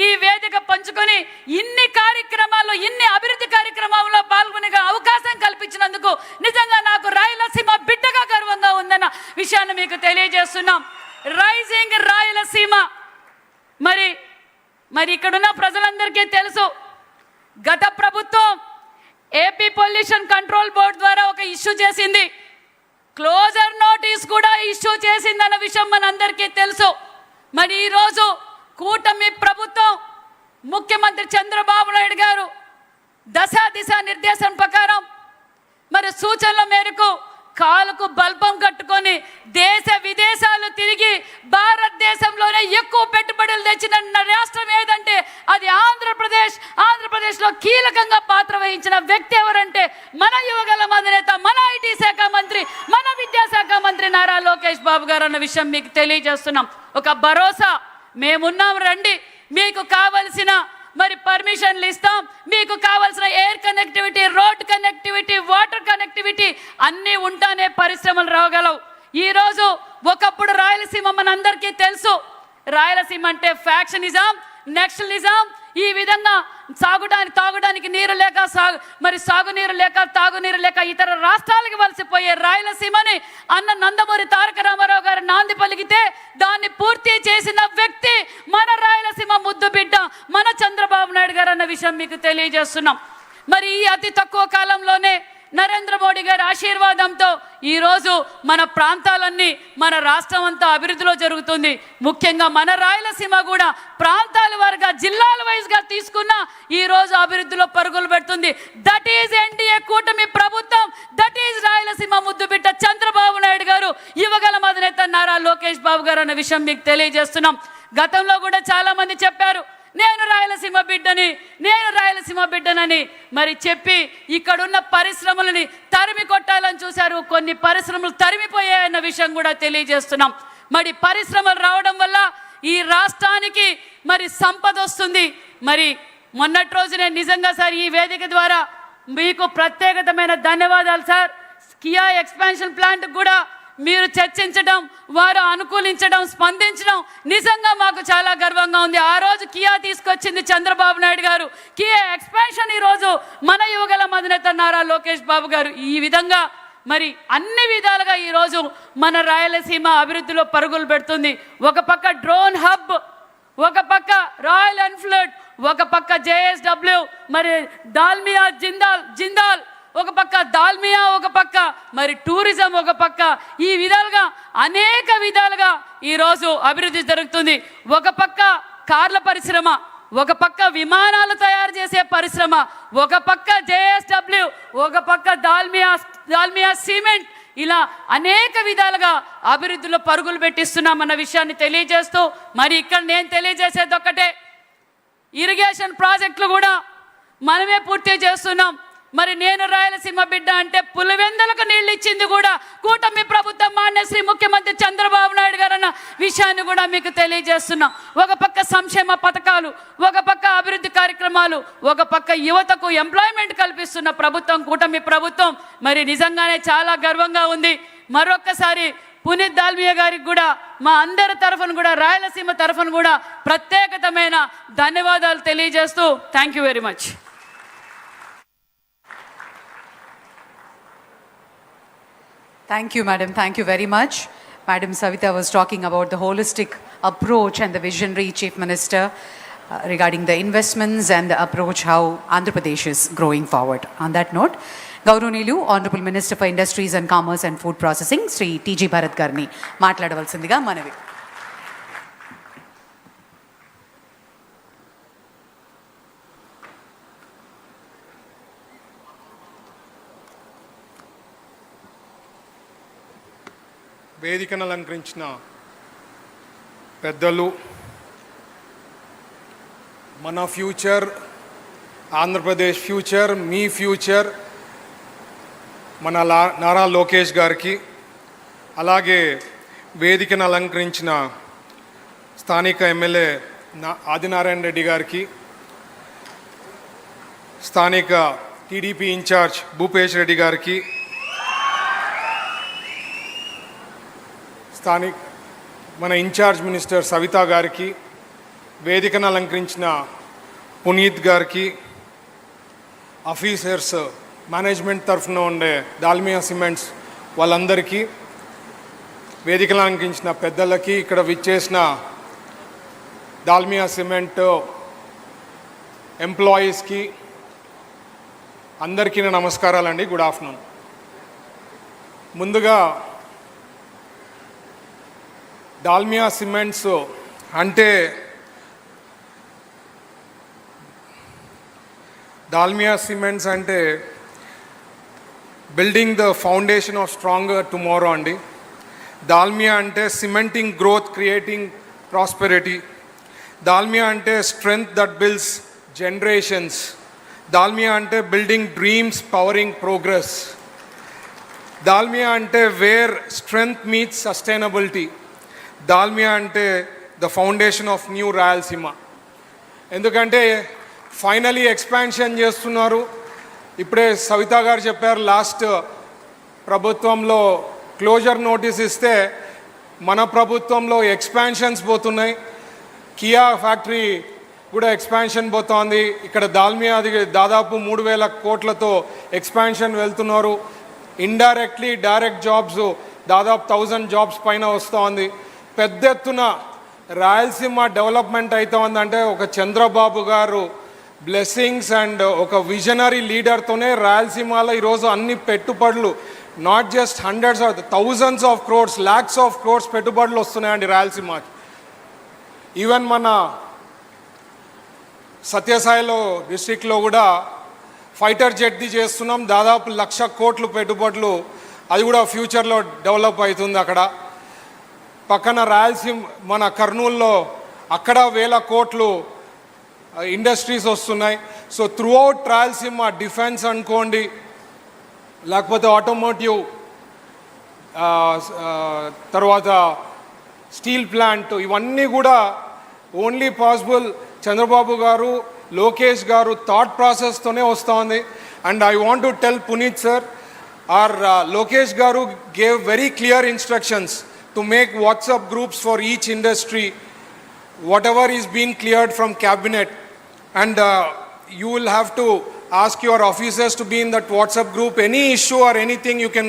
ఈ వేదిక పంచుకొని ఇన్ని కార్యక్రమాల్లో, ఇన్ని అభివృద్ధి కార్యక్రమాల్లో పాల్గొనే అవకాశం కల్పించినందుకు నిజంగా నాకు రాయలసీమ బిడ్డగా గర్వంగా ఉందన్న విషయాన్ని మీకు తెలియజేస్తున్నాం. రైజింగ్ రాయలసీమ మరి ఇక్కడున్న ప్రజలందరికీ తెలుసు, గత ప్రభుత్వం ఏపీ పొల్యూషన్ కంట్రోల్ బోర్డు ద్వారా ఒక ఇష్యూ చేసింది, క్లోజర్ నోటీస్ కూడా ఇష్యూ చేసిందన్న విషయం మనందరికీ తెలుసు. మరి ఈరోజు కూటమి ప్రభుత్వం, ముఖ్యమంత్రి చంద్రబాబు నాయుడు గారు దిశ నిర్దేశం ప్రకారం మరి సూచనల మేరకు కాలుకు బల్బం కట్టుకొని దేశ విదేశాలు తిరిగి భారతదేశంలోనే ఎక్కువ పెట్టుబడులు తెచ్చిన రాష్ట్రం ఏదంటే అది ఆంధ్రప్రదేశ్లో కీలకంగా పాత్ర నిర్వహించిన వ్యక్తి ఎవరంటే మన యువగలం అధినేత, మన ఐటీ శాఖ మంత్రి, మన విద్యాశాఖ మంత్రి నారా లోకేష్ బాబు గారు అన్న విషయం మీకు తెలియజేస్తున్నాం. ఒక భరోసా, మేమున్నాం రండి, మీకు కావలసిన మరి పర్మిషన్లు ఇస్తాం, మీకు కావాల్సిన air connectivity, road connectivity, water connectivity అన్నీ ఉంటానే పరిశ్రమలు రాగలవు. ఈరోజు ఒకప్పుడు రాయలసీమ మనందరికీ తెలుసు. రాయలసీమ అంటే ఫ్యాక్షనిజం, నెక్షనలిజం, ఈ విధంగా తాగడానికి నీరు లేక సాగునీరు లేక తాగునీరు లేక ఇతర రాష్ట్రాలకు వలసిపోయే రాయలసీమని అన్న నందమూరి తారక రామారావు గారు నాంది పలికితే దాన్ని పూర్తి చేసిన వ్యక్తి మన రాయలసీమ ముద్దు బిడ్డ మన చంద్రబాబు నాయుడు గారు అన్న విషయం మీకు తెలియజేస్తున్నాం. మరి ఈ అతి తక్కువ కాలంలోనే నరేంద్ర మోడీ గారి ఆశీర్వాదంతో ఈరోజు మన ప్రాంతాలన్నీ, మన రాష్ట్రం అంతా అభివృద్ధిలో జరుగుతుంది. ముఖ్యంగా మన రాయలసీమ కూడా ప్రాంతాల వారుగా, జిల్లాల వైజ్గా తీసుకున్న ఈరోజు అభివృద్ధిలో పరుగులు పెడుతుంది. దట్ ఈజ్ ఎన్డీఏ కూటమి ప్రభుత్వం, దట్ ఈజ్ రాయలసీమ ముద్దుబిడ్డ చంద్రబాబు నాయుడు గారు, యువగలం అధినేత నారా లోకేష్ బాబు గారు అన్న విషయం మీకు తెలియజేస్తున్నాం. గతంలో కూడా చాలా మంది చెప్పారు నేను రాయలసీమ బిడ్డనని మరి చెప్పి ఇక్కడున్న పరిశ్రమలని తరిమి కొట్టాలని చూశారు. కొన్ని పరిశ్రమలు తరిమిపోయాయన్న విషయం కూడా తెలియజేస్తున్నాం. మరి పరిశ్రమలు రావడం వల్ల ఈ రాష్ట్రానికి మరి సంపద వస్తుంది. మరి మొన్నటి రోజునే నిజంగా సార్ ఈ వేదిక ద్వారా మీకు ప్రత్యేకమైన ధన్యవాదాలు సార్. కియా ఎక్స్పాన్షన్ ప్లాంట్ కూడా మీరు చర్చించడం, వారు అనుకూలించడం, స్పందించడం నిజంగా మాకు చాలా గర్వంగా ఉంది. ఆ రోజు కియా తీసుకొచ్చింది చంద్రబాబు నాయుడు గారు. కియా ఎక్స్పాన్షన్ ఈరోజు మన యువగలం అధినేత నారా లోకేష్ బాబు గారు. ఈ విధంగా మరి అన్ని విధాలుగా ఈరోజు మన రాయలసీమ అభివృద్ధిలో పరుగులు పెడుతుంది. ఒక పక్క డ్రోన్ హబ్, ఒక పక్క రాయల్ ఎన్ఫీల్డ్, ఒక పక్క JSW, మరి దాల్మియా జిందాల్, ఒక పక్క దాల్మియా, ఒక పక్క మరి టూరిజం, ఒక పక్క, ఈ విధాలుగా అనేక విధాలుగా ఈరోజు అభివృద్ధి జరుగుతుంది. ఒక పక్క కార్ల పరిశ్రమ, ఒక పక్క విమానాలు తయారు చేసే పరిశ్రమ, ఒక పక్క JSW, ఒక పక్క దాల్మియా సిమెంట్, ఇలా అనేక విధాలుగా అభివృద్ధిలో పరుగులు పెట్టిస్తున్నామన్న విషయాన్ని తెలియజేస్తూ మరి ఇక్కడ నేను తెలియజేసేది ఒక్కటే, ఇరిగేషన్ ప్రాజెక్టులు కూడా మనమే పూర్తి చేస్తున్నాం. మరి నేను రాయలసీమ బిడ్డ అంటే పులివెందులకు నీళ్ళు ఇచ్చింది కూడా కూటమి ప్రభుత్వం, మాన్యశ్రీ ముఖ్యమంత్రి చంద్రబాబు నాయుడు గారు అన్న విషయాన్ని కూడా మీకు తెలియజేస్తున్నాం. ఒక పక్క సంక్షేమ పథకాలు, ఒక పక్క అభివృద్ధి కార్యక్రమాలు, ఒక పక్క యువతకు ఎంప్లాయ్మెంట్ కల్పిస్తున్న ప్రభుత్వం కూటమి ప్రభుత్వం. మరి నిజంగానే చాలా గర్వంగా ఉంది. మరొక్కసారి పునీత్ దాల్మియా గారికి కూడా మా అందరి తరఫున కూడా, రాయలసీమ తరఫున కూడా ప్రత్యేకమైన ధన్యవాదాలు తెలియజేస్తూ thank you very much. Thank you, Madam. Thank you very much. Madam Savita was talking about the holistic approach and the visionary Chief Minister regarding the investments and the approach how Andhra Pradesh is growing forward. On that note, Gauranilu, Honorable Minister for Industries and Commerce and Food Processing, Sri T.G. Bharat Garni, మాట్లాడవలసిందిగా మనవి. వేదికను అలంకరించిన పెద్దలు, మన future, Andhra Pradesh future, మీ future మన నారా లోకేష్ గారికి, అలాగే వేదికను అలంకరించిన స్థానిక ఎమ్మెల్యే ఆదినారాయణ రెడ్డి గారికి, స్థానిక టీడీపీ ఇన్ఛార్జ్ భూపేష్ రెడ్డి గారికి, మన ఇన్ఛార్జ్ మినిస్టర్ సవితా గారికి, వేదికను అలంకరించిన పునీత్ గారికి, ఆఫీసర్స్, మేనేజ్మెంట్ తరఫున ఉండే దాల్మియా సిమెంట్స్ వాళ్ళందరికీ, వేదికను అలంకరించిన పెద్దలకి, ఇక్కడ విచ్చేసిన దాల్మియా సిమెంట్ ఎంప్లాయీస్కి అందరికీ నా నమస్కారాలండి. Good afternoon. ముందుగా దాల్మియా సిమెంట్స్ అంటే building the foundation of stronger tomorrow అండి. దాల్మియా అంటే cementing growth, creating prosperity. Dalmia అంటే strength that builds generations. Dalmia అంటే building dreams powering progress. Dalmia అంటే where strength meets sustainability. Dalmia అంటే the foundation of new Rayalaseema. ఎందుకంటే ఫైనలీ ఎక్స్పాన్షన్ చేస్తున్నారు. ఇప్పుడే సవితా గారు చెప్పారు, లాస్ట్ ప్రభుత్వంలో క్లోజర్ నోటీస్ ఇస్తే మన ప్రభుత్వంలో ఎక్స్పాన్షన్స్ పోతున్నాయి. కియా ఫ్యాక్టరీ కూడా ఎక్స్పాన్షన్ పోతోంది. ఇక్కడ దాల్మియాది దాదాపు 3,000 కోట్లతో ఎక్స్పాన్షన్ వెళ్తున్నారు. ఇండైరెక్ట్లీ డైరెక్ట్ జాబ్స్ దాదాపు 1,000 జాబ్స్ పైన వస్తోంది. పెద్ద ఎత్తున రాయలసీమ డెవలప్మెంట్ అవుతోందంటే ఒక చంద్రబాబు గారు బ్లెస్సింగ్స్ అండ్ ఒక విజనరీ లీడర్తోనే రాయలసీమలో ఈరోజు అన్ని పెట్టుబడులు not just hundreds of thousands of crores, lakhs of crores పెట్టుబడులు వస్తున్నాయండి రాయలసీమకి. ఈవెన్ మన సత్యసాయిలో డిస్ట్రిక్ట్లో కూడా ఫైటర్ జెట్ది చేస్తున్నాం, దాదాపు 1,00,000 కోట్లు పెట్టుబడులు. అది కూడా ఫ్యూచర్లో డెవలప్ అవుతుంది. అక్కడ పక్కన రాయలసీమ మన కర్నూలులో అక్కడ 1,000 కోట్లు ఇండస్ట్రీస్ వస్తున్నాయి. So through out Rayalaseema defence అనుకోండి, లేకపోతే ఆటోమోటివ్, తర్వాత స్టీల్ ప్లాంట్, ఇవన్నీ కూడా ఓన్లీ పాసిబుల్ చంద్రబాబు గారు, లోకేష్ గారు థాట్ ప్రాసెస్తోనే వస్తుంది. And I want to tell Puneet sir, our Lokesh గారు gave very clear instructions to make WhatsApp groups for each industry, whatever is being cleared from cabinet, and you will have to ask your officers to be in that WhatsApp group. Any issue or anything you can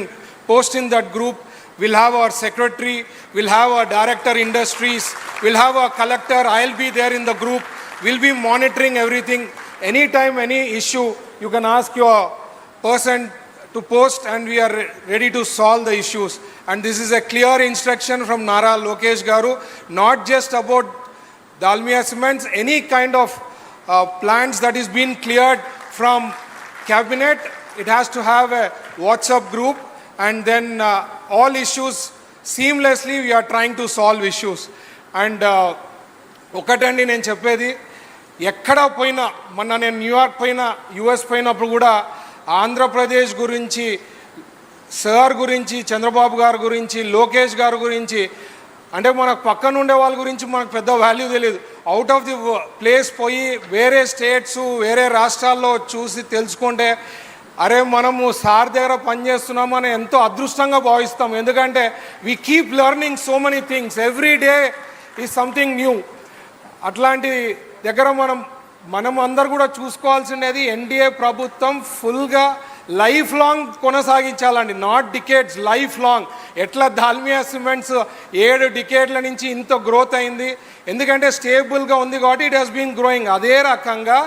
post in that group. We'll have our secretary, we'll have our director industries, we'll have our collector, I'll be there in the group. We'll be monitoring everything. Anytime any issue, you can ask your person to post, and we are ready to solve the issues. And this is a clear instruction from Nara Lokesh garu, not just about Dalmia Cements, any kind of plants that is being cleared from cabinet, it has to have a WhatsApp group, and then all issues seamlessly we are trying to solve issues. And ఒకటండి నేను చెప్పేది, ఎక్కడ పోయినా, మొన్న నేను New York పోయినా, US పోయినప్పుడు కూడా ఆంధ్రప్రదేశ్ గురించి, సార్ గురించి, చంద్రబాబు గారి గురించి, లోకేష్ గారి గురించి, అంటే మనకు పక్కన ఉండే వాళ్ళ గురించి మనకు పెద్ద వాల్యూ తెలియదు. అవుట్ ఆఫ్ ది ప్లేస్ పోయి వేరే స్టేట్స్, వేరే రాష్ట్రాల్లో చూసి తెలుసుకుంటే, అరే మనము సార్ దగ్గర పనిచేస్తున్నామని ఎంతో అదృష్టంగా భావిస్తాం. ఎందుకంటే we keep learning so many things, every day is something new. అట్లాంటి దగ్గర మనం అందరు కూడా చూసుకోవాల్సినది, ఎన్డీఏ ప్రభుత్వం ఫుల్గా లైఫ్ లాంగ్ కొనసాగించాలండి, నాట్ డికేడ్స్, లైఫ్ లాంగ్. ఎట్లా దాల్మియా సిమెంట్స్ 7 డికేడ్ల నుంచి ఇంత గ్రోత్ అయింది, ఎందుకంటే స్టేబుల్గా ఉంది కాబట్టి ఇట్ హెస్ బీన్ గ్రోయింగ్. అదే రకంగా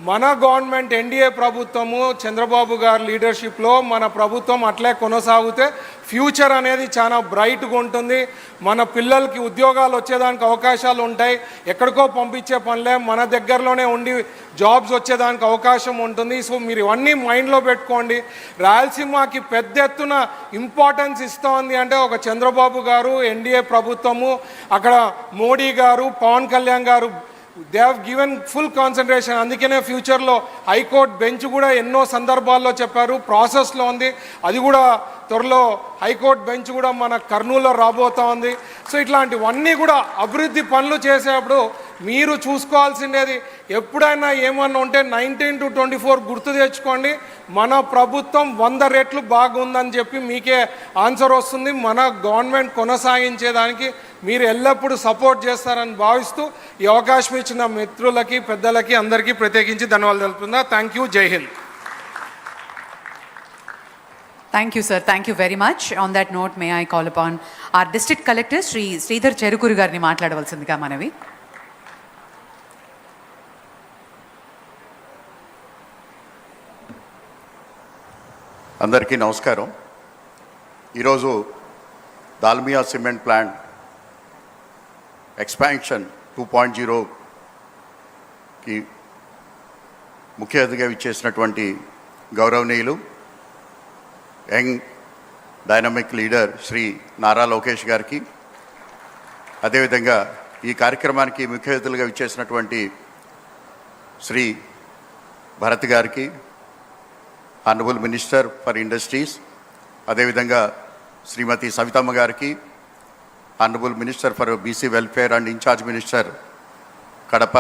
మన గవర్నమెంట్, ఎన్డీఏ ప్రభుత్వము, చంద్రబాబు గారి లీడర్షిప్లో మన ప్రభుత్వం అట్లే కొనసాగితే ఫ్యూచర్ అనేది చాలా బ్రైట్గా ఉంటుంది. మన పిల్లలకి ఉద్యోగాలు వచ్చేదానికి అవకాశాలు ఉంటాయి. ఎక్కడికో పంపించే పనిలే, మన దగ్గరలోనే ఉండి జాబ్స్ వచ్చేదానికి అవకాశం ఉంటుంది. సో మీరు ఇవన్నీ మైండ్లో పెట్టుకోండి. రాయలసీమకి పెద్ద ఎత్తున ఇంపార్టెన్స్ ఇస్తోంది అంటే ఒక చంద్రబాబు గారు, ఎన్డీఏ ప్రభుత్వము, అక్కడ మోడీ గారు, పవన్ కళ్యాణ్ గారు, they have given full concentration. అందుకనే ఫ్యూచర్లో హైకోర్టు బెంచ్ కూడా ఎన్నో సందర్భాల్లో చెప్పారు, ప్రాసెస్లో ఉంది. అది కూడా త్వరలో హైకోర్టు బెంచ్ కూడా మన కర్నూలులో రాబోతూ ఉంది. సో ఇట్లాంటివన్నీ కూడా అభివృద్ధి పనులు చేసేటప్పుడు మీరు చూసుకోవాల్సిండేది, ఎప్పుడైనా ఏమన్నా ఉంటే 19 to 24 గుర్తు తెచ్చుకోండి. మన ప్రభుత్వం 100 రెట్లు బాగుందని చెప్పి మీకే ఆన్సర్ వస్తుంది. మన గవర్నమెంట్ కొనసాగించేదానికి మీరు ఎల్లప్పుడూ సపోర్ట్ చేస్తారని భావిస్తూ ఈ అవకాశం ఇచ్చిన మిత్రులకి, పెద్దలకి, అందరికీ ప్రత్యేకించి ధన్యవాదాలు తెలుపుతున్నా. Thank you. జై Hind. Thank you, sir. Thank you very much. On that note, may I call upon our District Collector, Sri Sridhar Cherukuru గారిని మాట్లాడవలసిందిగా మనవి. అందరికీ నమస్కారం. ఈరోజు దాల్మియా సిమెంట్ ప్లాంట్ ఎక్స్పాన్షన్ 2.0కి ముఖ్య అతిథిగా ఇచ్చేసినటువంటి గౌరవనీయులు young dynamic leader Shri Nara Lokesh గారికి, అదేవిధంగా ఈ కార్యక్రమానికి ముఖ్య అతిథులుగా ఇచ్చేసినటువంటి శ్రీ భరత్ గారికి, ఆనరబుల్ మినిస్టర్ ఫర్ ఇండస్ట్రీస్, అదేవిధంగా శ్రీమతి సవితమ్మ గారికి, honourable minister for BC welfare and incharge minister Kadapa,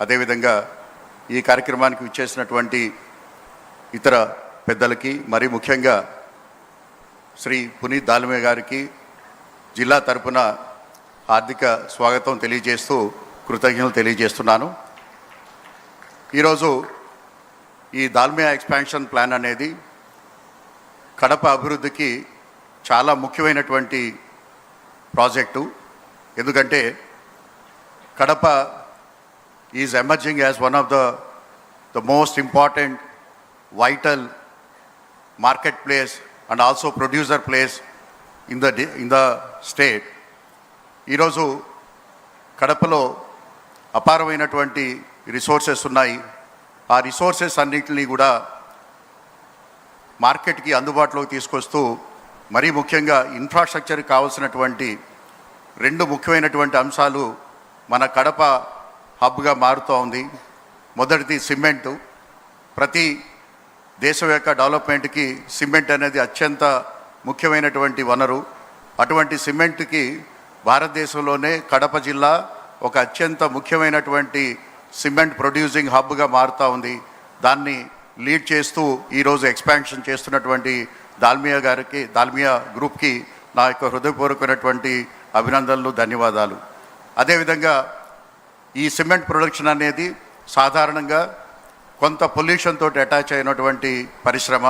అదేవిధంగా ఈ కార్యక్రమానికి విచ్చేసినటువంటి ఇతర పెద్దలకి, మరీ ముఖ్యంగా శ్రీ పునీత్ దాల్మియా గారికి జిల్లా తరపున హార్దిక స్వాగతం తెలియజేస్తూ కృతజ్ఞతలు తెలియజేస్తున్నాను. ఈరోజు ఈ దాల్మియా ఎక్స్పాన్షన్ ప్లాన్ అనేది కడప అభివృద్ధికి చాలా ముఖ్యమైనటువంటి ప్రాజెక్టు. ఎందుకంటే Kadapa is emerging as one of the most important vital market place and also producer place in the state. ఈరోజు కడపలో అపారమైనటువంటి రిసోర్సెస్ ఉన్నాయి. ఆ రిసోర్సెస్ అన్నింటినీ కూడా మార్కెట్కి అందుబాటులోకి తీసుకొస్తూ మరీ ముఖ్యంగా ఇన్ఫ్రాస్ట్రక్చర్కి కావాల్సినటువంటి రెండు ముఖ్యమైనటువంటి అంశాలు మన కడప హబ్గా మారుతూ ఉంది. మొదటిది సిమెంటు. ప్రతి దేశం యొక్క డెవలప్మెంట్కి సిమెంట్ అనేది అత్యంత ముఖ్యమైనటువంటి వనరు. అటువంటి సిమెంట్కి భారతదేశంలోనే కడప జిల్లా ఒక అత్యంత ముఖ్యమైనటువంటి సిమెంట్ ప్రొడ్యూసింగ్ హబ్గా మారుతూ ఉంది. దాన్ని లీడ్ చేస్తూ ఈరోజు ఎక్స్పాన్షన్ చేస్తున్నటువంటి దాల్మియా గ్రూప్కి నా యొక్క హృదయపూర్వకమైనటువంటి అభినందనలు, ధన్యవాదాలు. అదేవిధంగా ఈ సిమెంట్ ప్రొడక్షన్ అనేది సాధారణంగా కొంత పొల్యూషన్ తోటి అటాచ్ అయినటువంటి పరిశ్రమ.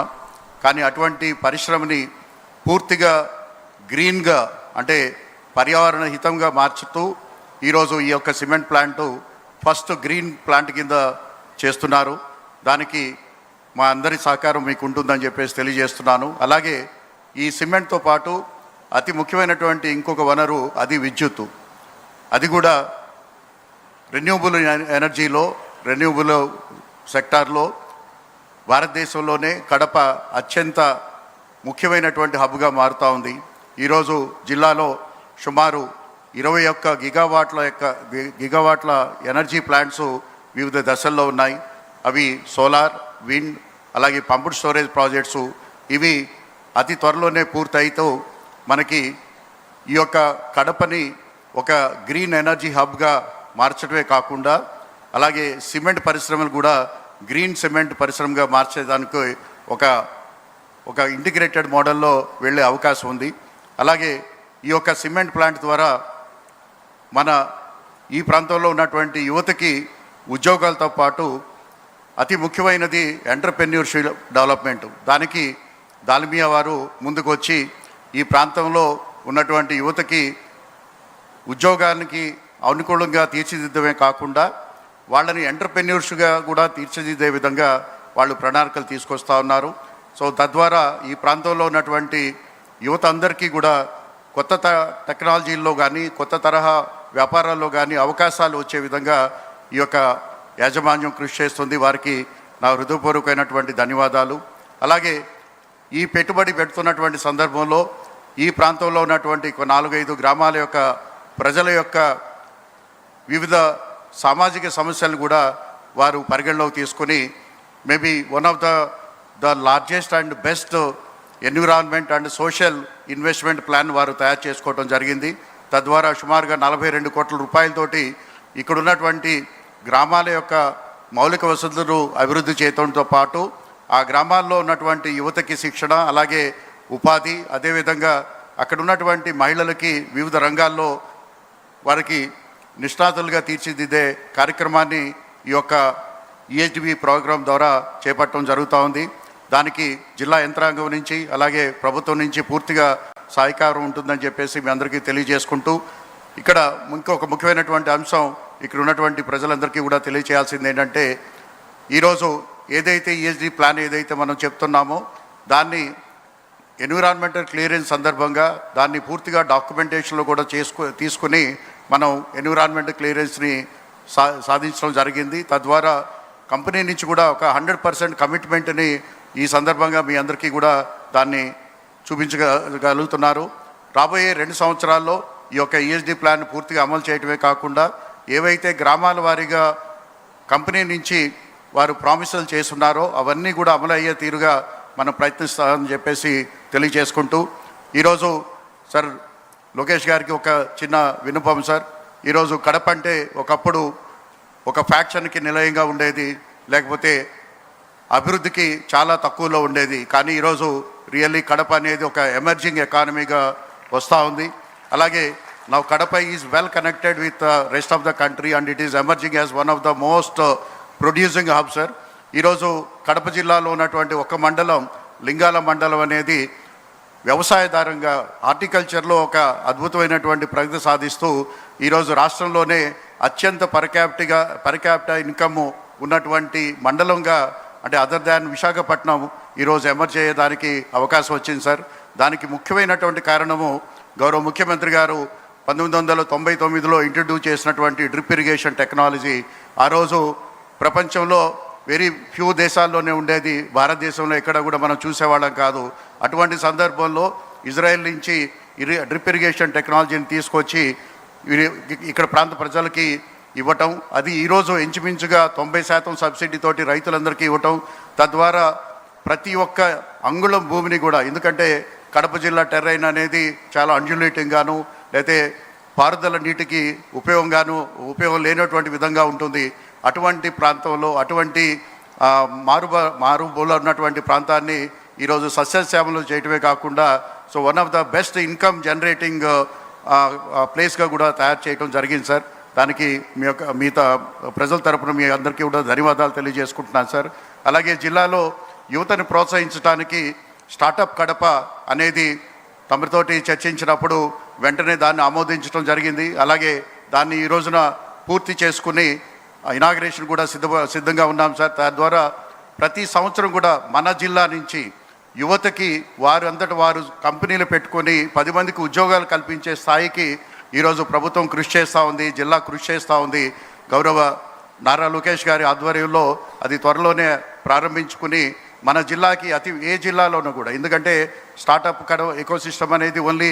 కానీ అటువంటి పరిశ్రమని పూర్తిగా గ్రీన్గా, అంటే పర్యావరణ హితంగా మార్చుతూ ఈరోజు ఈ యొక్క cement plant first green plant కింద చేస్తున్నారు. దానికి మా అందరి సహకారం మీకు ఉంటుందని చెప్పేసి తెలియజేస్తున్నాను. అలాగే ఈ సిమెంట్తో పాటు అతి ముఖ్యమైనటువంటి ఇంకొక వనరు అది విద్యుత్తు. అది కూడా రెన్యూబుల్ ఎనర్జీలో, రెన్యూబుల్ సెక్టార్లో భారతదేశంలోనే కడప అత్యంత ముఖ్యమైనటువంటి హబ్గా మారుతూ ఉంది. ఈరోజు జిల్లాలో సుమారు 21 గిగావాట్ల ఎనర్జీ ప్లాంట్స్ వివిధ దశల్లో ఉన్నాయి. అవి సోలార్, విండ్, అలాగే పంప్డ్ స్టోరేజ్ ప్రాజెక్ట్స్. ఇవి అతి త్వరలోనే పూర్తయితూ మనకి ఈ యొక్క కడపని ఒక గ్రీన్ ఎనర్జీ హబ్గా మార్చడమే కాకుండా అలాగే సిమెంట్ పరిశ్రమలు కూడా గ్రీన్ సిమెంట్ పరిశ్రమగా మార్చేదానికి ఒక ఇంటిగ్రేటెడ్ మోడల్లో వెళ్ళే అవకాశం ఉంది. అలాగే ఈ యొక్క సిమెంట్ ప్లాంట్ ద్వారా మన ఈ ప్రాంతంలో ఉన్నటువంటి యువతకి ఉద్యోగాలతో పాటు అతి ముఖ్యమైనది ఎంటర్‌ప్రెన్యూర్‌షిప్ డెవలప్మెంట్. దానికి దాల్మియా వారు ముందుకు వచ్చి ఈ ప్రాంతంలో ఉన్నటువంటి యువతకి ఉద్యోగానికి అనుకూలంగా తీర్చిదిద్దమే కాకుండా వాళ్ళని ఎంటర్‌ప్రెన్యూర్స్గా కూడా తీర్చిదిద్దే విధంగా వాళ్ళు ప్రణాళికలు తీసుకొస్తూ ఉన్నారు. సో తద్వారా ఈ ప్రాంతంలో ఉన్నటువంటి యువత అందరికీ కూడా కొత్త టెక్నాలజీల్లో కానీ కొత్త తరహా వ్యాపారాల్లో కానీ అవకాశాలు వచ్చే విధంగా ఈ యొక్క యాజమాన్యం కృషి చేస్తుంది. వారికి నా హృదయపూర్వకమైనటువంటి ధన్యవాదాలు. అలాగే ఈ పెట్టుబడి పెడుతున్నటువంటి సందర్భంలో ఈ ప్రాంతంలో ఉన్నటువంటి 4-5 గ్రామాల యొక్క ప్రజల యొక్క వివిధ సామాజిక సమస్యలను కూడా వారు పరిగణలోకి తీసుకొని maybe one of the largest and best environment and social investment plan వారు తయారు చేసుకోవడం జరిగింది. తద్వారా సుమారుగా 42 కోట్ల రూపాయలతోటి ఇక్కడ ఉన్నటువంటి గ్రామాల యొక్క మౌలిక వసతులను అభివృద్ధి చేయడంతో పాటు ఆ గ్రామాల్లో ఉన్నటువంటి యువతకి శిక్షణ, అలాగే ఉపాధి, అదేవిధంగా అక్కడ ఉన్నటువంటి మహిళలకి వివిధ రంగాల్లో వారికి నిష్ణాతులుగా తీర్చిదిద్దే కార్యక్రమాన్ని ఈ యొక్క UTV ప్రోగ్రాం ద్వారా చేపట్టడం జరుగుతూ ఉంది. దానికి జిల్లా యంత్రాంగం నుంచి అలాగే ప్రభుత్వం నుంచి పూర్తిగా సహకారం ఉంటుందని చెప్పేసి మీ అందరికీ తెలియజేసుకుంటూ, ఇక్కడ ఇంకొక ముఖ్యమైనటువంటి అంశం ఇక్కడ ఉన్నటువంటి ప్రజలందరికీ కూడా తెలియచేయాల్సింది ఏంటంటే, ఈరోజు ఏదైతే ESG ప్లాన్ ఏదైతే మనం చెప్తున్నామో దాన్ని ఎన్విరాన్మెంటల్ క్లియరెన్స్ సందర్భంగా దాన్ని పూర్తిగా డాక్యుమెంటేషన్లో కూడా తీసుకుని మనం ఎన్విరాన్మెంటల్ క్లియరెన్స్ని సాధించడం జరిగింది. తద్వారా కంపెనీ నుంచి కూడా ఒక 100% కమిట్మెంట్ని ఈ సందర్భంగా మీ అందరికీ కూడా దాన్ని చూపించగలుగుతున్నారు. రాబోయే 2 సంవత్సరాల్లో ఈ యొక్క ESG ప్లాన్ పూర్తిగా అమలు చేయడమే కాకుండా ఏవైతే గ్రామాల వారీగా కంపెనీ నుంచి వారు ప్రామిసులు చేస్తున్నారో అవన్నీ కూడా అమలు అయ్యే తీరుగా మనం ప్రయత్నిస్తామని చెప్పేసి తెలియజేసుకుంటూ ఈరోజు సార్ లోకేష్ గారికి ఒక చిన్న విన్నపం సార్. ఈరోజు కడప అంటే ఒకప్పుడు ఒక ఫ్యాక్షన్కి నిలయంగా ఉండేది, లేకపోతే అభివృద్ధికి చాలా తక్కువలో ఉండేది. కానీ ఈరోజు రియల్లీ కడప అనేది ఒక ఎమర్జింగ్ ఎకానమీగా వస్తూ ఉంది. అలాగే now Kadapa is well connected with rest of the country and it is emerging as one of the most producing hub sir. ఈరోజు కడప జిల్లాలో ఉన్నటువంటి ఒక మండలం లింగాల మండలం అనేది వ్యవసాయదారంగా హార్టికల్చర్లో ఒక అద్భుతమైనటువంటి ప్రగతి సాధిస్తూ ఈరోజు రాష్ట్రంలోనే అత్యంత పర్క్యాపిటా ఇన్కమ్ ఉన్నటువంటి మండలంగా, అంటే అదర్ దాన్ విశాఖపట్నం, ఈరోజు ఎమర్జ్ అయ్యేదానికి అవకాశం వచ్చింది సార్. దానికి ముఖ్యమైనటువంటి కారణము గౌరవ ముఖ్యమంత్రి గారు 1999లో ఇంట్రడ్యూస్ చేసినటువంటి డ్రిప్ ఇరిగేషన్ టెక్నాలజీ. ఆ రోజు ప్రపంచంలో వెరీ ఫ్యూ దేశాల్లోనే ఉండేది, భారతదేశంలో ఎక్కడ కూడా మనం చూసేవాళ్ళం కాదు. అటువంటి సందర్భంలో ఇజ్రాయెల్ నుంచి డ్రిప్ ఇరిగేషన్ టెక్నాలజీని తీసుకొచ్చి ఇక్కడ ప్రాంత ప్రజలకి ఇవ్వటం, అది ఈరోజు ఇంచుమించుగా 90% సబ్సిడీతోటి రైతులందరికీ ఇవ్వటం, తద్వారా ప్రతి ఒక్క అంగుళం భూమిని కూడా, ఎందుకంటే కడప జిల్లా టెర్రైన్ అనేది చాలా అంజులేటింగ్గాను లేకపోతే పారుదల నీటికి ఉపయోగం లేనటువంటి విధంగా ఉంటుంది. అటువంటి ప్రాంతంలో అటువంటి మారుమూల ఉన్నటువంటి ప్రాంతాన్ని ఈరోజు సస్యశ్యామలు చేయటమే కాకుండా so one of the best income generating ప్లేస్గా కూడా తయారు చేయడం జరిగింది సార్. దానికి మిగతా ప్రజల తరపున మీ అందరికీ కూడా ధన్యవాదాలు తెలియజేసుకుంటున్నాను సార్. అలాగే జిల్లాలో యువతని ప్రోత్సహించడానికి స్టార్టప్ కడప అనేది తమతోటి చర్చించినప్పుడు వెంటనే దాన్ని ఆమోదించడం జరిగింది. అలాగే దాన్ని ఈ రోజున పూర్తి చేసుకుని ఇనాగ్రేషన్ కూడా సిద్ధంగా ఉన్నాం సార్. తద్వారా ప్రతి సంవత్సరం కూడా మన జిల్లా నుంచి యువతకి వారు అంతటా వారు కంపెనీలు పెట్టుకొని 10 మందికి ఉద్యోగాలు కల్పించే స్థాయికి ఈరోజు ప్రభుత్వం కృషి చేస్తూ ఉంది, జిల్లా కృషి చేస్తూ ఉంది. గౌరవ నారా లోకేష్ గారి ఆధ్వర్యంలో అది త్వరలోనే ప్రారంభించుకుని మన జిల్లాకి ఏ జిల్లాలోనూ కూడా, ఎందుకంటే స్టార్టప్ ఎకోసిస్టమ్ అనేది ఓన్లీ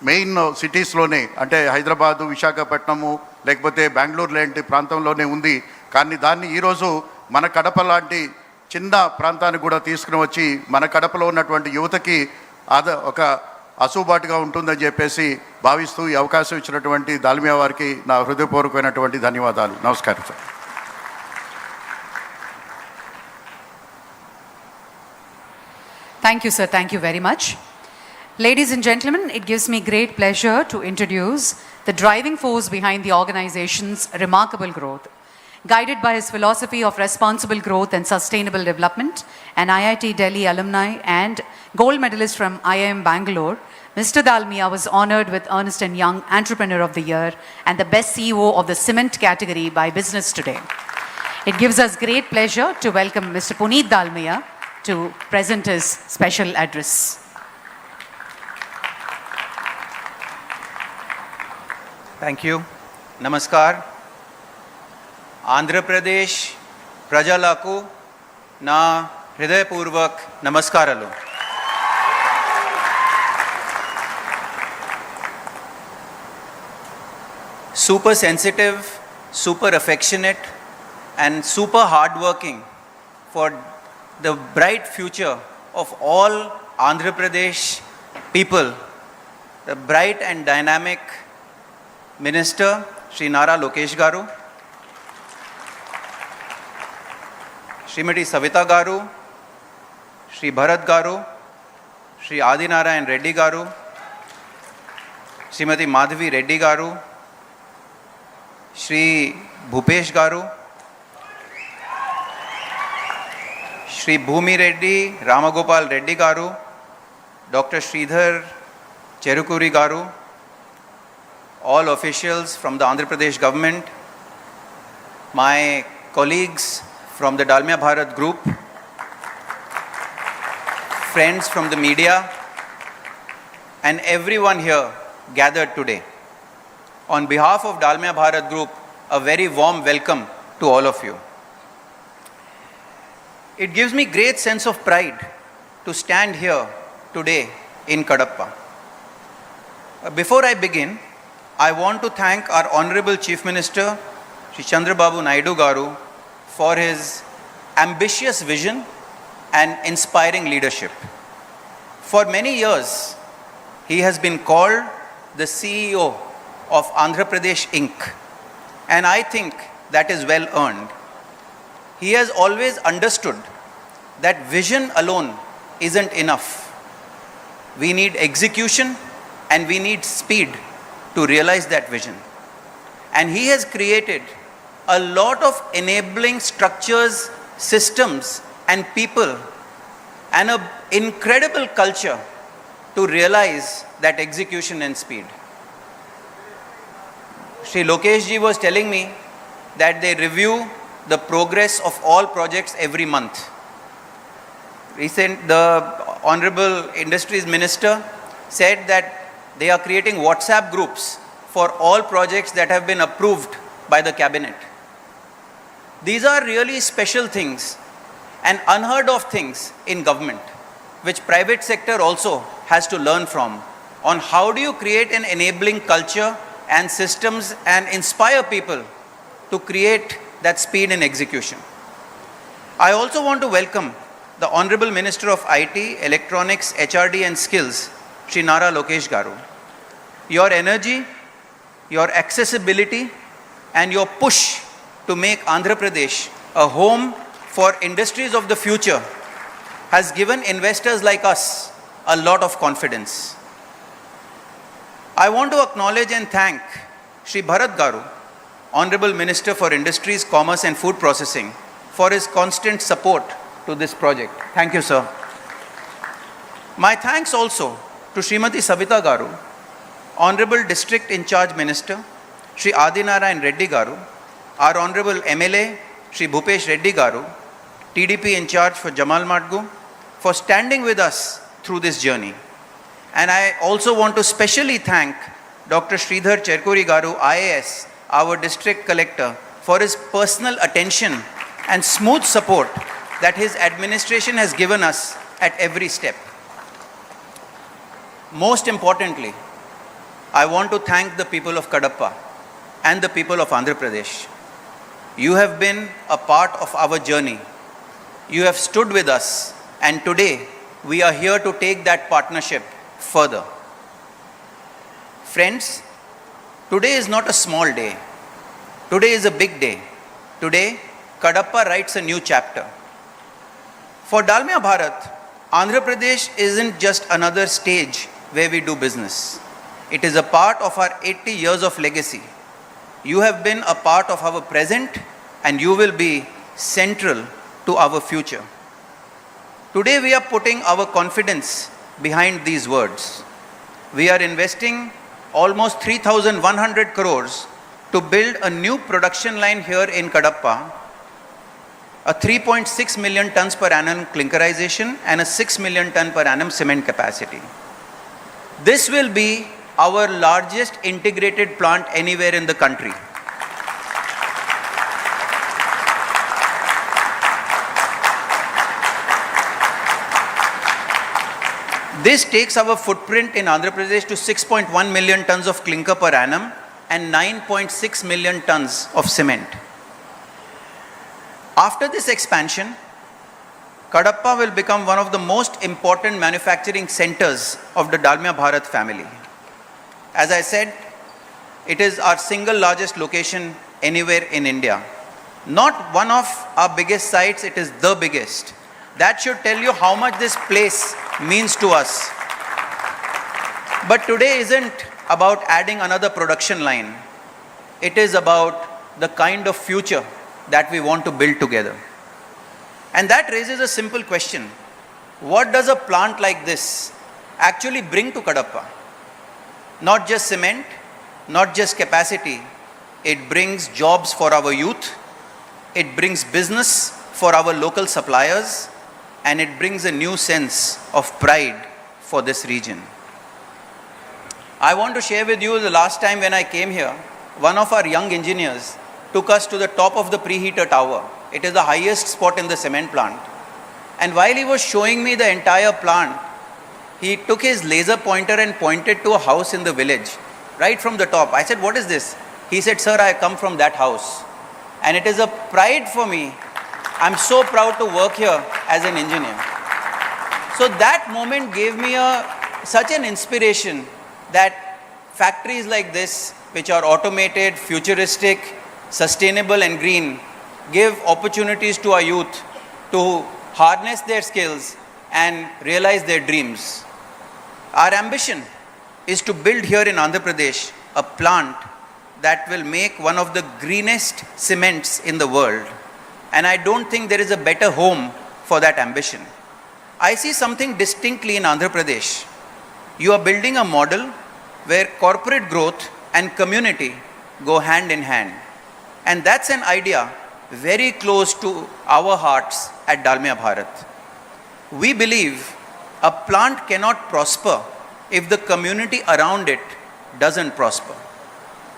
మెయిన్ సిటీస్లోనే, అంటే హైదరాబాదు, విశాఖపట్నము లేకపోతే బెంగళూరు లాంటి ప్రాంతంలోనే ఉంది. కానీ దాన్ని ఈరోజు మన కడప లాంటి చిన్న ప్రాంతాన్ని కూడా తీసుకుని వచ్చి మన కడపలో ఉన్నటువంటి యువతకి ఒక అసూబాటుగా ఉంటుందని చెప్పేసి భావిస్తూ ఈ అవకాశం ఇచ్చినటువంటి దాల్మియా వారికి నా హృదయపూర్వకమైనటువంటి ధన్యవాదాలు. నమస్కారం sir. Thank you, sir. Thank you very much. Ladies and gentlemen, it gives me great pleasure to introduce the driving force behind the organization's remarkable growth. Guided by his philosophy of responsible growth and sustainable development, an IIT Delhi alumni and gold medalist from IIM Bangalore, Mr. Dalmia was honored with Ernst & Young Entrepreneur of the Year and the Best CEO of the Cement category by Business Today. It gives us great pleasure to welcome Mr. Puneet Dalmia to present his special address. Thank you. Namaskar. Andhra Pradesh ప్రజలకు నా హృదయపూర్వక నమస్కారాలు. Super sensitive, super affectionate and super hardworking for the bright future of all Andhra Pradesh people, the bright and dynamic Minister Shri Nara Lokesh garu, Srimati Savita garu, Shri Bharat garu, Shri Adinarayan Reddy garu, Srimati Madhavi Reddy garu, Shri Bhupesh garu, Shri Bhumi Reddy, Ramagopal Reddy garu, Dr. Sridhar Cherukuri garu, all officials from the Andhra Pradesh government, my colleagues from the Dalmia Bharat group, friends from the media, and everyone here gathered today. On behalf of Dalmia Bharat group, a very warm welcome to all of you. It gives me great sense of pride to stand here today in Kadapa. Before I begin, I want to thank our Honorable Chief Minister, Shri Chandrababu Naidu Garu, for his ambitious vision and inspiring leadership. For many years, he has been called the CEO of Andhra Pradesh Inc. And I think that is well earned. He has always understood that vision alone isn't enough. We need execution and we need speed to realize that vision. And he has created a lot of enabling structures, systems, and people, and an incredible culture to realize that execution and speed. Shri Lokesh ji was telling me that they review the progress of all projects every month. The Honorable Industries Minister said that they are creating WhatsApp groups for all projects that have been approved by the cabinet. These are really special things and unheard of things in government, which private sector also has to learn from, on how do you create an enabling culture and systems and inspire people to create that speed in execution. I also want to welcome the Honorable Minister of IT, Electronics, HRD and Skills, Shri Nara Lokesh garu. Your energy, your accessibility and your push to make Andhra Pradesh a home for industries of the future has given investors like us a lot of confidence. I want to acknowledge and thank Shri Bharat Garu, Honorable Minister for Industries, Commerce and Food Processing, for his constant support to this project. Thank you, sir. My thanks also to Srimati Savita Garu, Honorable District in Charge Minister, Shri Adinarayan Reddy Garu, our Honorable MLA, Shri Bhupesh Reddy Garu, TDP in charge for Jamal Madgu, for standing with us through this journey. And I also want to specially thank Dr. Sridhar Cherkuri Garu, IAS, our district collector, for his personal attention and smooth support that his administration has given us at every step. Most importantly, I want to thank the people of Kadapa and the people of Andhra Pradesh. You have been a part of our journey. You have stood with us, and today we are here to take that partnership further. Friends, today is not a small day. Today is a big day. Today, Kadapa writes a new chapter. For Dalmia Bharat, Andhra Pradesh isn't just another stage where we do business. It is a part of our 80 years of legacy. You have been a part of our present and you will be central to our future. Today we are putting our confidence behind these words. We are investing almost 3,100 crores to build a new production line here in Kadapa, a 3.6 million tons per annum clinkerization and a 6 million ton per annum cement capacity. This will be our largest integrated plant anywhere in the country. This takes our footprint in Andhra Pradesh to 6.1 million tons of clinker per annum and 9.6 million tons of cement. After this expansion, Kadapa will become one of the most important manufacturing centers of the Dalmia Bharat family. As I said, it is our single largest location anywhere in India. Not one of our biggest sites, it is the biggest. That should tell you how much this place means to us. But today isn't about adding another production line. It is about the kind of future that we want to build together. And that raises a simple question. What does a plant like this actually bring to Kadapa? Not just cement, not just capacity. It brings jobs for our youth. It brings business for our local suppliers. And it brings a new sense of pride for this region. I want to share with you the last time when I came here, one of our young engineers took us to the top of the preheater tower. It is the highest spot in the cement plant. And while he was showing me the entire plant, he took his laser pointer and pointed to a house in the village, right from the top. I said, "What is this?" He said, "Sir, I come from that house." And it is a pride for me I'm so proud to work here as an engineer. So that moment gave me such an inspiration that factories like this, which are automated, futuristic, sustainable and green, give opportunities to our youth to harness their skills and realize their dreams. Our ambition is to build here in Andhra Pradesh a plant that will make one of the greenest cements in the world. And I don't think there is a better home for that ambition. I see something distinctly in Andhra Pradesh. You are building a model where corporate growth and community go hand in hand. And that's an idea very close to our hearts at Dalmia Bharat. We believe a plant cannot prosper if the community around it doesn't prosper.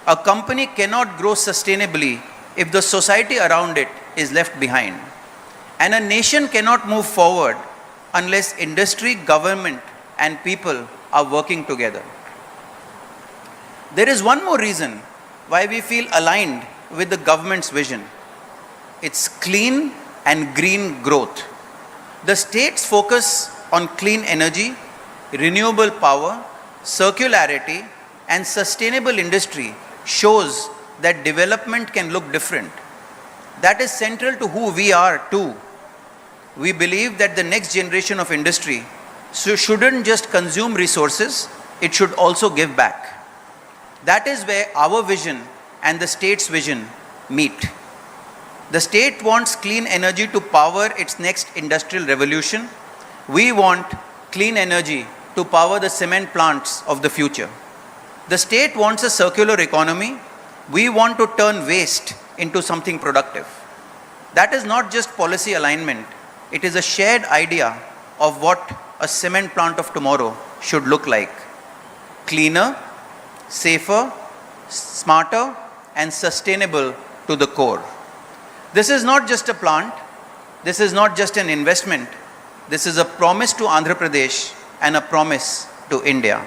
A company cannot grow sustainably if the society around it is left behind. And a nation cannot move forward unless industry, government, and people are working together. There is one more reason why we feel aligned with the government's vision. It's clean and green growth. The state's focus on clean energy, renewable power, circularity, and sustainable industry shows that development can look different. That is central to who we are too. We believe that the next generation of industry shouldn't just consume resources, it should also give back. That is where our vision and the state's vision meet. The state wants clean energy to power its next industrial revolution. We want clean energy to power the cement plants of the future. The state wants a circular economy. We want to turn waste into something productive. That is not just policy alignment. It is a shared idea of what a cement plant of tomorrow should look like. Cleaner, safer, smarter, and sustainable to the core. This is not just a plant. This is not just an investment. This is a promise to Andhra Pradesh and a promise to India.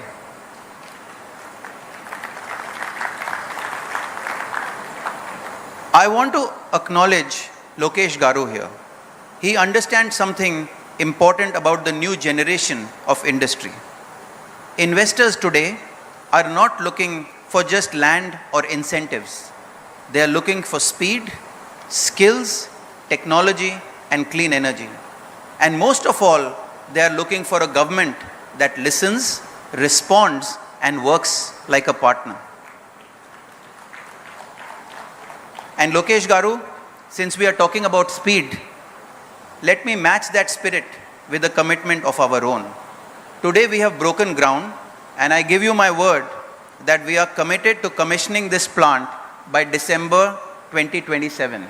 I want to acknowledge Lokesh Garu here. He understands something important about the new generation of industry. Investors today are not looking for just land or incentives. They are looking for speed, skills, technology, and clean energy. And most of all, they are looking for a government that listens, responds, and works like a partner. And Lokesh Garu, since we are talking about speed, let me match that spirit with a commitment of our own. Today we have broken ground, and I give you my word that we are committed to commissioning this plant by December 2027.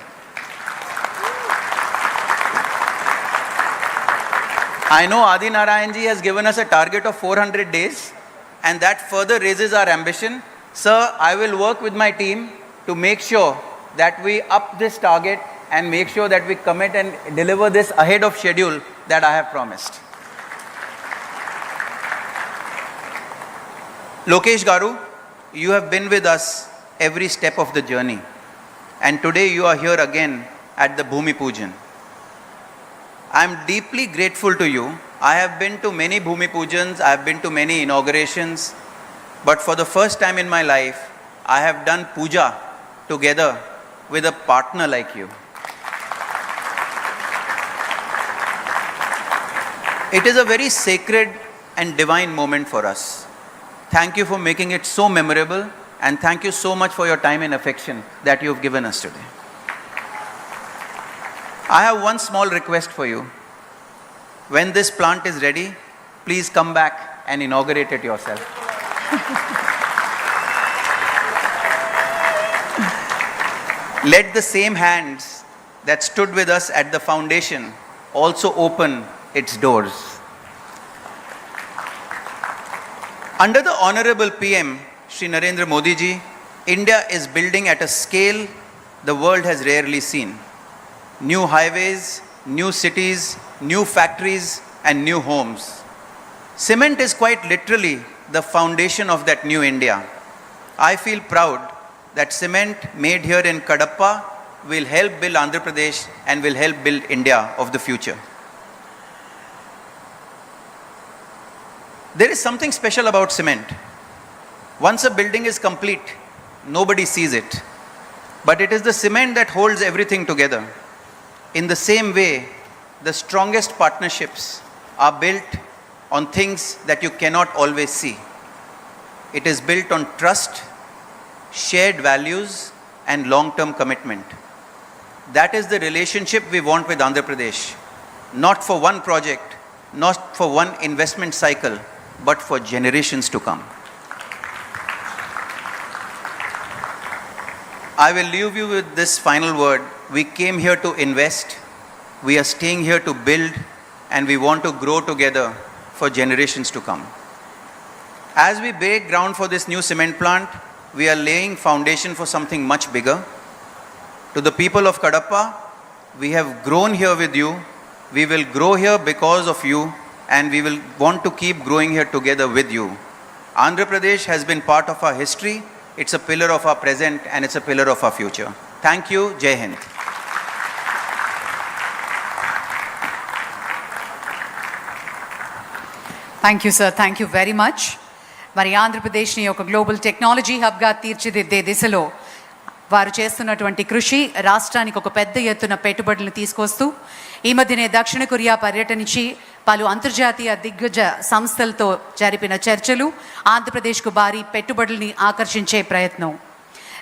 I know Adi Narayanji has given us a target of 400 days, and that further raises our ambition. Sir, I will work with my team to make sure that we up this target and make sure that we commit and deliver this ahead of schedule that I have promised. Lokesh Garu, you have been with us every step of the journey. And today you are here again at the Bhumi Pujan. I am deeply grateful to you. I have been to many Bhumi Pujans, I have been to many inaugurations, but for the first time in my life, I have done puja together with a partner like you. It is a very sacred and divine moment for us. Thank you for making it so memorable, and thank you so much for your time and affection that you have given us today. I have one small request for you. When this plant is ready, please come back and inaugurate it yourself. Let the same hands that stood with us at the foundation also open its doors. Under the Honorable PM, Shri Narendra Modi ji, India is building at a scale the world has rarely seen. New highways, new cities, new factories, and new homes. Cement is quite literally the foundation of that new India. I feel proud that cement made here in Kadapa, will help build Andhra Pradesh and will help build India of the future. There is something special about cement. Once a building is complete, nobody sees it. But it is the cement that holds everything together. In the same way, the strongest partnerships are built on things that you cannot always see. It is built on trust, shared values, and long-term commitment. That is the relationship we want with Andhra Pradesh. Not for one project, not for one investment cycle, but for generations to come. I will leave you with this final word. We came here to invest, we are staying here to build, and we want to grow together for generations to come. As we break ground for this new cement plant, we are laying foundation for something much bigger. To the people of Kadapa, we have grown here with you, we will grow here because of you, and we will want to keep growing here together with you. Andhra Pradesh has been part of our history, it's a pillar of our present, and it's a pillar of our future. Thank you, Jai Hind. Thank you sir, thank you very much. మరి ఆంధ్రప్రదేశ్ని ఒక global technology హబ్గా తీర్చిదిద్దే దిశలో వారు చేస్తున్నటువంటి కృషి రాష్ట్రానికి ఒక పెద్ద ఎత్తున పెట్టుబడులను తీసుకొస్తూ ఈ మధ్యనే దక్షిణ కొరియా పర్యటించి పలు అంతర్జాతీయ దిగ్గజ సంస్థలతో జరిపిన చర్చలు ఆంధ్రప్రదేశ్కు భారీ పెట్టుబడుల్ని ఆకర్షించే ప్రయత్నం.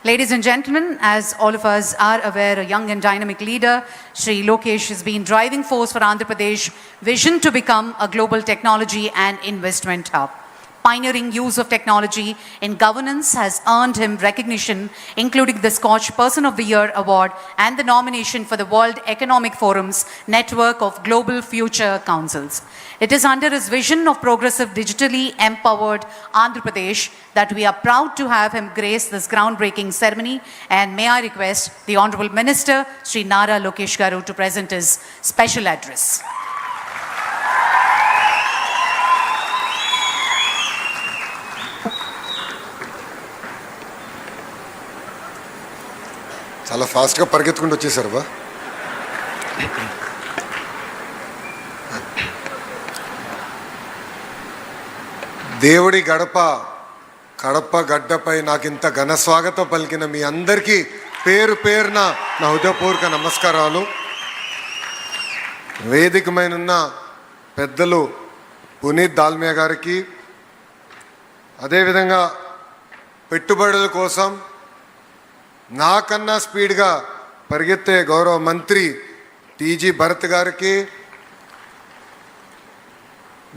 Ladies and gentlemen, as all of us are aware, a young and dynamic leader, Shri Lokesh, has been driving force for Andhra Pradesh vision to become a global technology and investment hub. Pioneering use of technology in governance has earned him recognition, including the Scotch Person of the Year award and the nomination for the World Economic Forum's network of Global Future Councils. It is under his vision of progressive, digitally empowered Andhra Pradesh that we are proud to have him grace this groundbreaking ceremony, and may I request the Honorable Minister, Shri Nara Lokesh Garu, to present his special address. చాలా ఫాస్ట్గా పరిగెత్తుకుంటూ వచ్చేసారు బా. దేవుడి గడప కడప గడ్డపై నాకింత ఘన స్వాగతం పలికిన మీ అందరికీ పేరు పేరున నా హృదయపూర్వక నమస్కారాలు. వేదికమైనున్న పెద్దలు పునీత్ దాల్మియా గారికి, అదేవిధంగా పెట్టుబడుల కోసం నాకన్నా స్పీడ్గా పరిగెత్తే గౌరవ మంత్రి టీజీ భరత్ గారికి,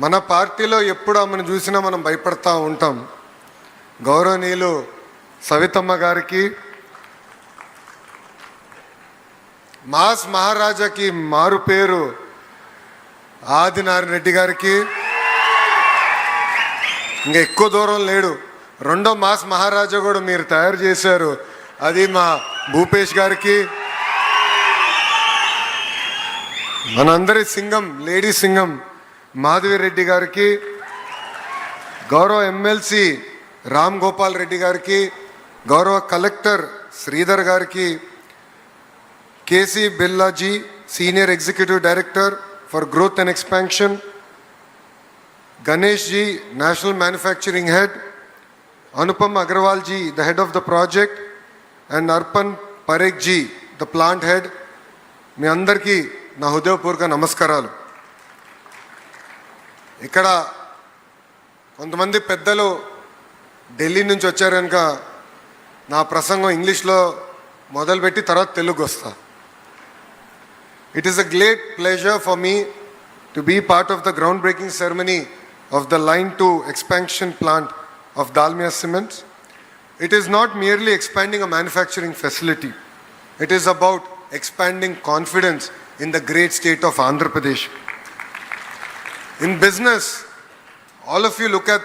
మన పార్టీలో ఎప్పుడు ఆమెను చూసినా మనం భయపడతా ఉంటాం, గౌరవనీయులు సవితమ్మ గారికి, మాస్ మహారాజాకి మారు పేరు ఆదినారాయణ రెడ్డి గారికి, ఇంకా ఎక్కువ దూరం లేడు, రెండో మాస్ మహారాజా కూడా మీరు తయారు చేశారు, అది మా భూపేష్ గారికి, మనందరి సింగం లేడీ సింగం మాధవిరెడ్డి గారికి, గౌరవ ఎమ్మెల్సీ రామ్ గోపాల్ రెడ్డి గారికి, గౌరవ కలెక్టర్ శ్రీధర్ గారికి, KC Billaji senior executive director for growth and expansion, Ganesh ji national manufacturing head, Anupam Agarwal ji the head of the project, and Arpan Parekh ji the plant head, మీ అందరికీ నా హృదయపూర్వక నమస్కారాలు. ఇక్కడ కొంతమంది పెద్దలు ఢిల్లీ నుంచి వచ్చారు కనుక నా ప్రసంగం ఇంగ్లీష్లో మొదలుపెట్టి తర్వాత తెలుగు వస్తా. It is a great pleasure for me to be part of the ground breaking ceremony of the line 2 expansion plant of Dalmia Cements. It is not merely expanding a manufacturing facility. It is about expanding confidence in the great state of Andhra Pradesh. In business, all of you look at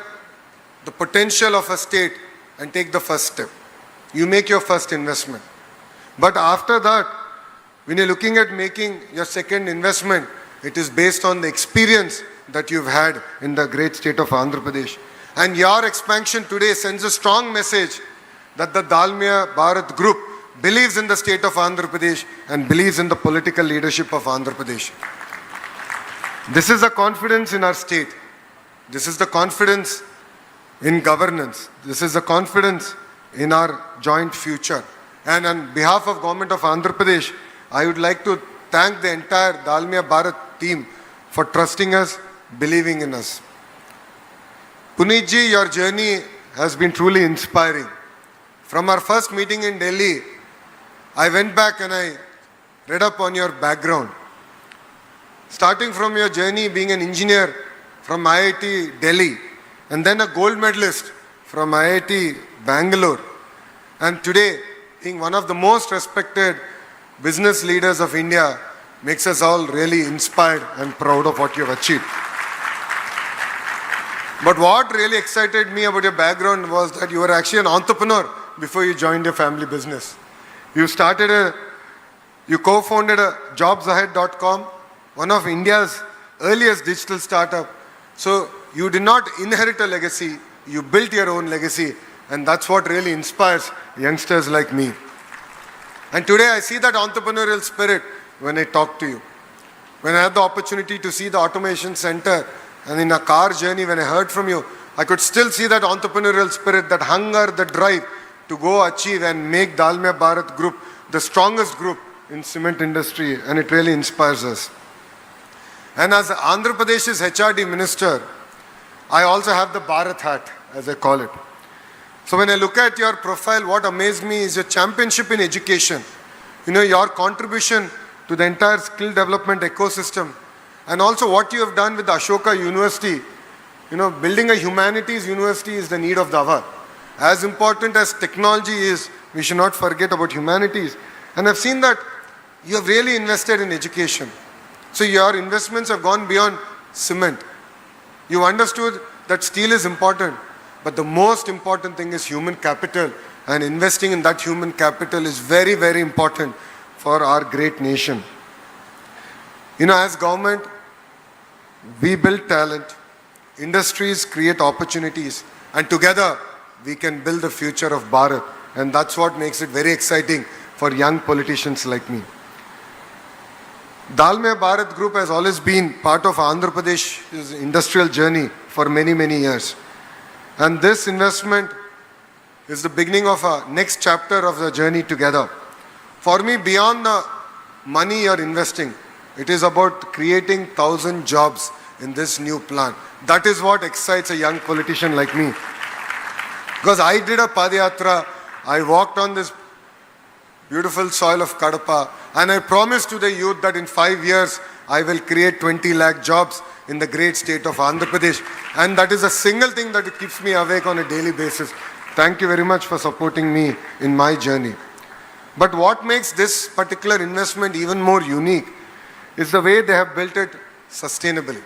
the potential of a state and take the first step. You make your first investment. But after that, when you're looking at making your second investment, it is based on the experience that you've had in the great state of Andhra Pradesh. And your expansion today sends a strong message that the Dalmia Bharat Group believes in the state of Andhra Pradesh and believes in the political leadership of Andhra Pradesh. This is the confidence in our state. This is the confidence in governance. This is the confidence in our joint future. And on behalf of Government of Andhra Pradesh, I would like to thank the entire Dalmia Bharat team for trusting us, believing in us. Puneet ji, your journey has been truly inspiring. From our first meeting in Delhi, I went back and I read up on your background. Starting from your journey being an engineer from IIT Delhi and then a gold medalist from IIT Bangalore, and today being one of the most respected business leaders of India makes us all really inspired and proud of what you have achieved. But what really excited me about your background was that you were actually an entrepreneur before you joined your family business. You co-founded a jobsahead.com, one of India's earliest digital startup. So you did not inherit a legacy, you built your own legacy, and that's what really inspires youngsters like me. And today I see that entrepreneurial spirit when I talk to you. When I had the opportunity to see the automation center and in a car journey when I heard from you, I could still see that entrepreneurial spirit, that hunger, the drive to go achieve and make Dalmia Bharat Group the strongest group in cement industry, and it really inspires us. And as Andhra Pradesh's HRD minister, I also have the Bharat hat, as I call it. So when I look at your profile, what amazed me is your championship in education. You know, your contribution to the entire skill development ecosystem, and also what you have done with the Ashoka University. You know, building a humanities university is the need of the hour. As important as technology is, we should not forget about humanities. And I've seen that you have really invested in education. So your investments have gone beyond cement. You understood that steel is important, but the most important thing is human capital, and investing in that human capital is very, very important for our great nation. You know, as government, we build talent, industries create opportunities, and together we can build the future of Bharat. And that's what makes it very exciting for young politicians like me. Dalmia Bharat Group has always been part of Andhra Pradesh's industrial journey for many, many years. And this investment is the beginning of a next chapter of the journey together. For me, beyond the money you're investing, it is about creating 1,000 jobs in this new plant. That is what excites a young politician like me. Because I did a Padayatra, I walked on this beautiful soil of Kadapa, and I promised to the youth that in 5 years, I will create 20 lakh jobs in the great state of Andhra Pradesh. And that is a single thing that keeps me awake on a daily basis. Thank you very much for supporting me in my journey. But what makes this particular investment even more unique is the way they have built it sustainably.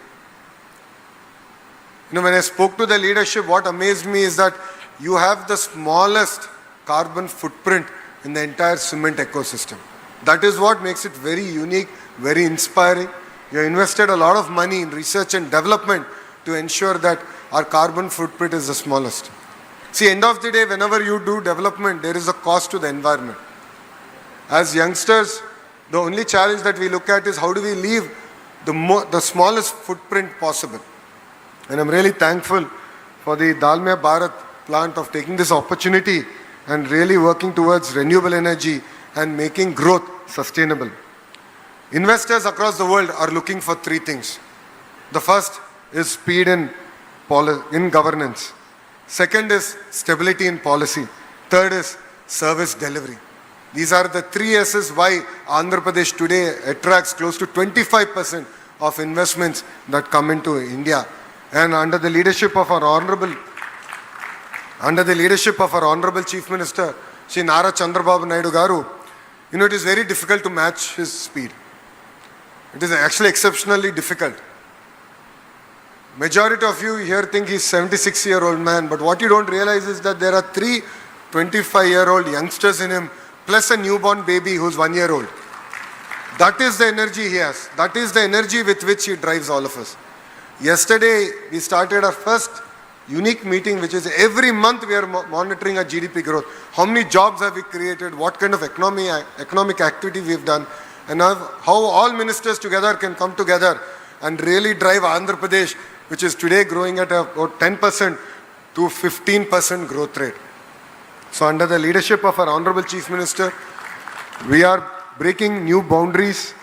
You know, when I spoke to the leadership, what amazed me is that you have the smallest carbon footprint in the entire cement ecosystem. That is what makes it very unique, very inspiring. You invested a lot of money in research and development to ensure that our carbon footprint is the smallest. See, end of the day, whenever you do development, there is a cost to the environment. As youngsters, the only challenge that we look at is how do we leave the smallest footprint possible. And I'm really thankful for the Dalmia Bharat plant of taking this opportunity and really working towards renewable energy and making growth sustainable. Investors across the world are looking for three things. The first is speed in governance. Second is stability in policy. Third is service delivery. These are the three S's why Andhra Pradesh today attracts close to 25% of investments that come into India. And under the leadership of our honorable Chief Minister, Shri Nara Chandrababu Naidu Garu, you know, it is very difficult to match his speed. It is actually exceptionally difficult. Majority of you here think he's 76-year-old man, but what you don't realize is that there are 3 25-year-old youngsters in him, plus a newborn baby who's 1 year old. That is the energy he has. That is the energy with which he drives all of us. Yesterday, we started our first unique meeting, which is every month we are monitoring our GDP growth. How many jobs have we created? What kind of economic activity we have done? And how all ministers together can come together and really drive Andhra Pradesh, which is today growing at about 10% to 15% growth rate. So under the leadership of our Honorable Chief Minister, we are breaking new boundaries.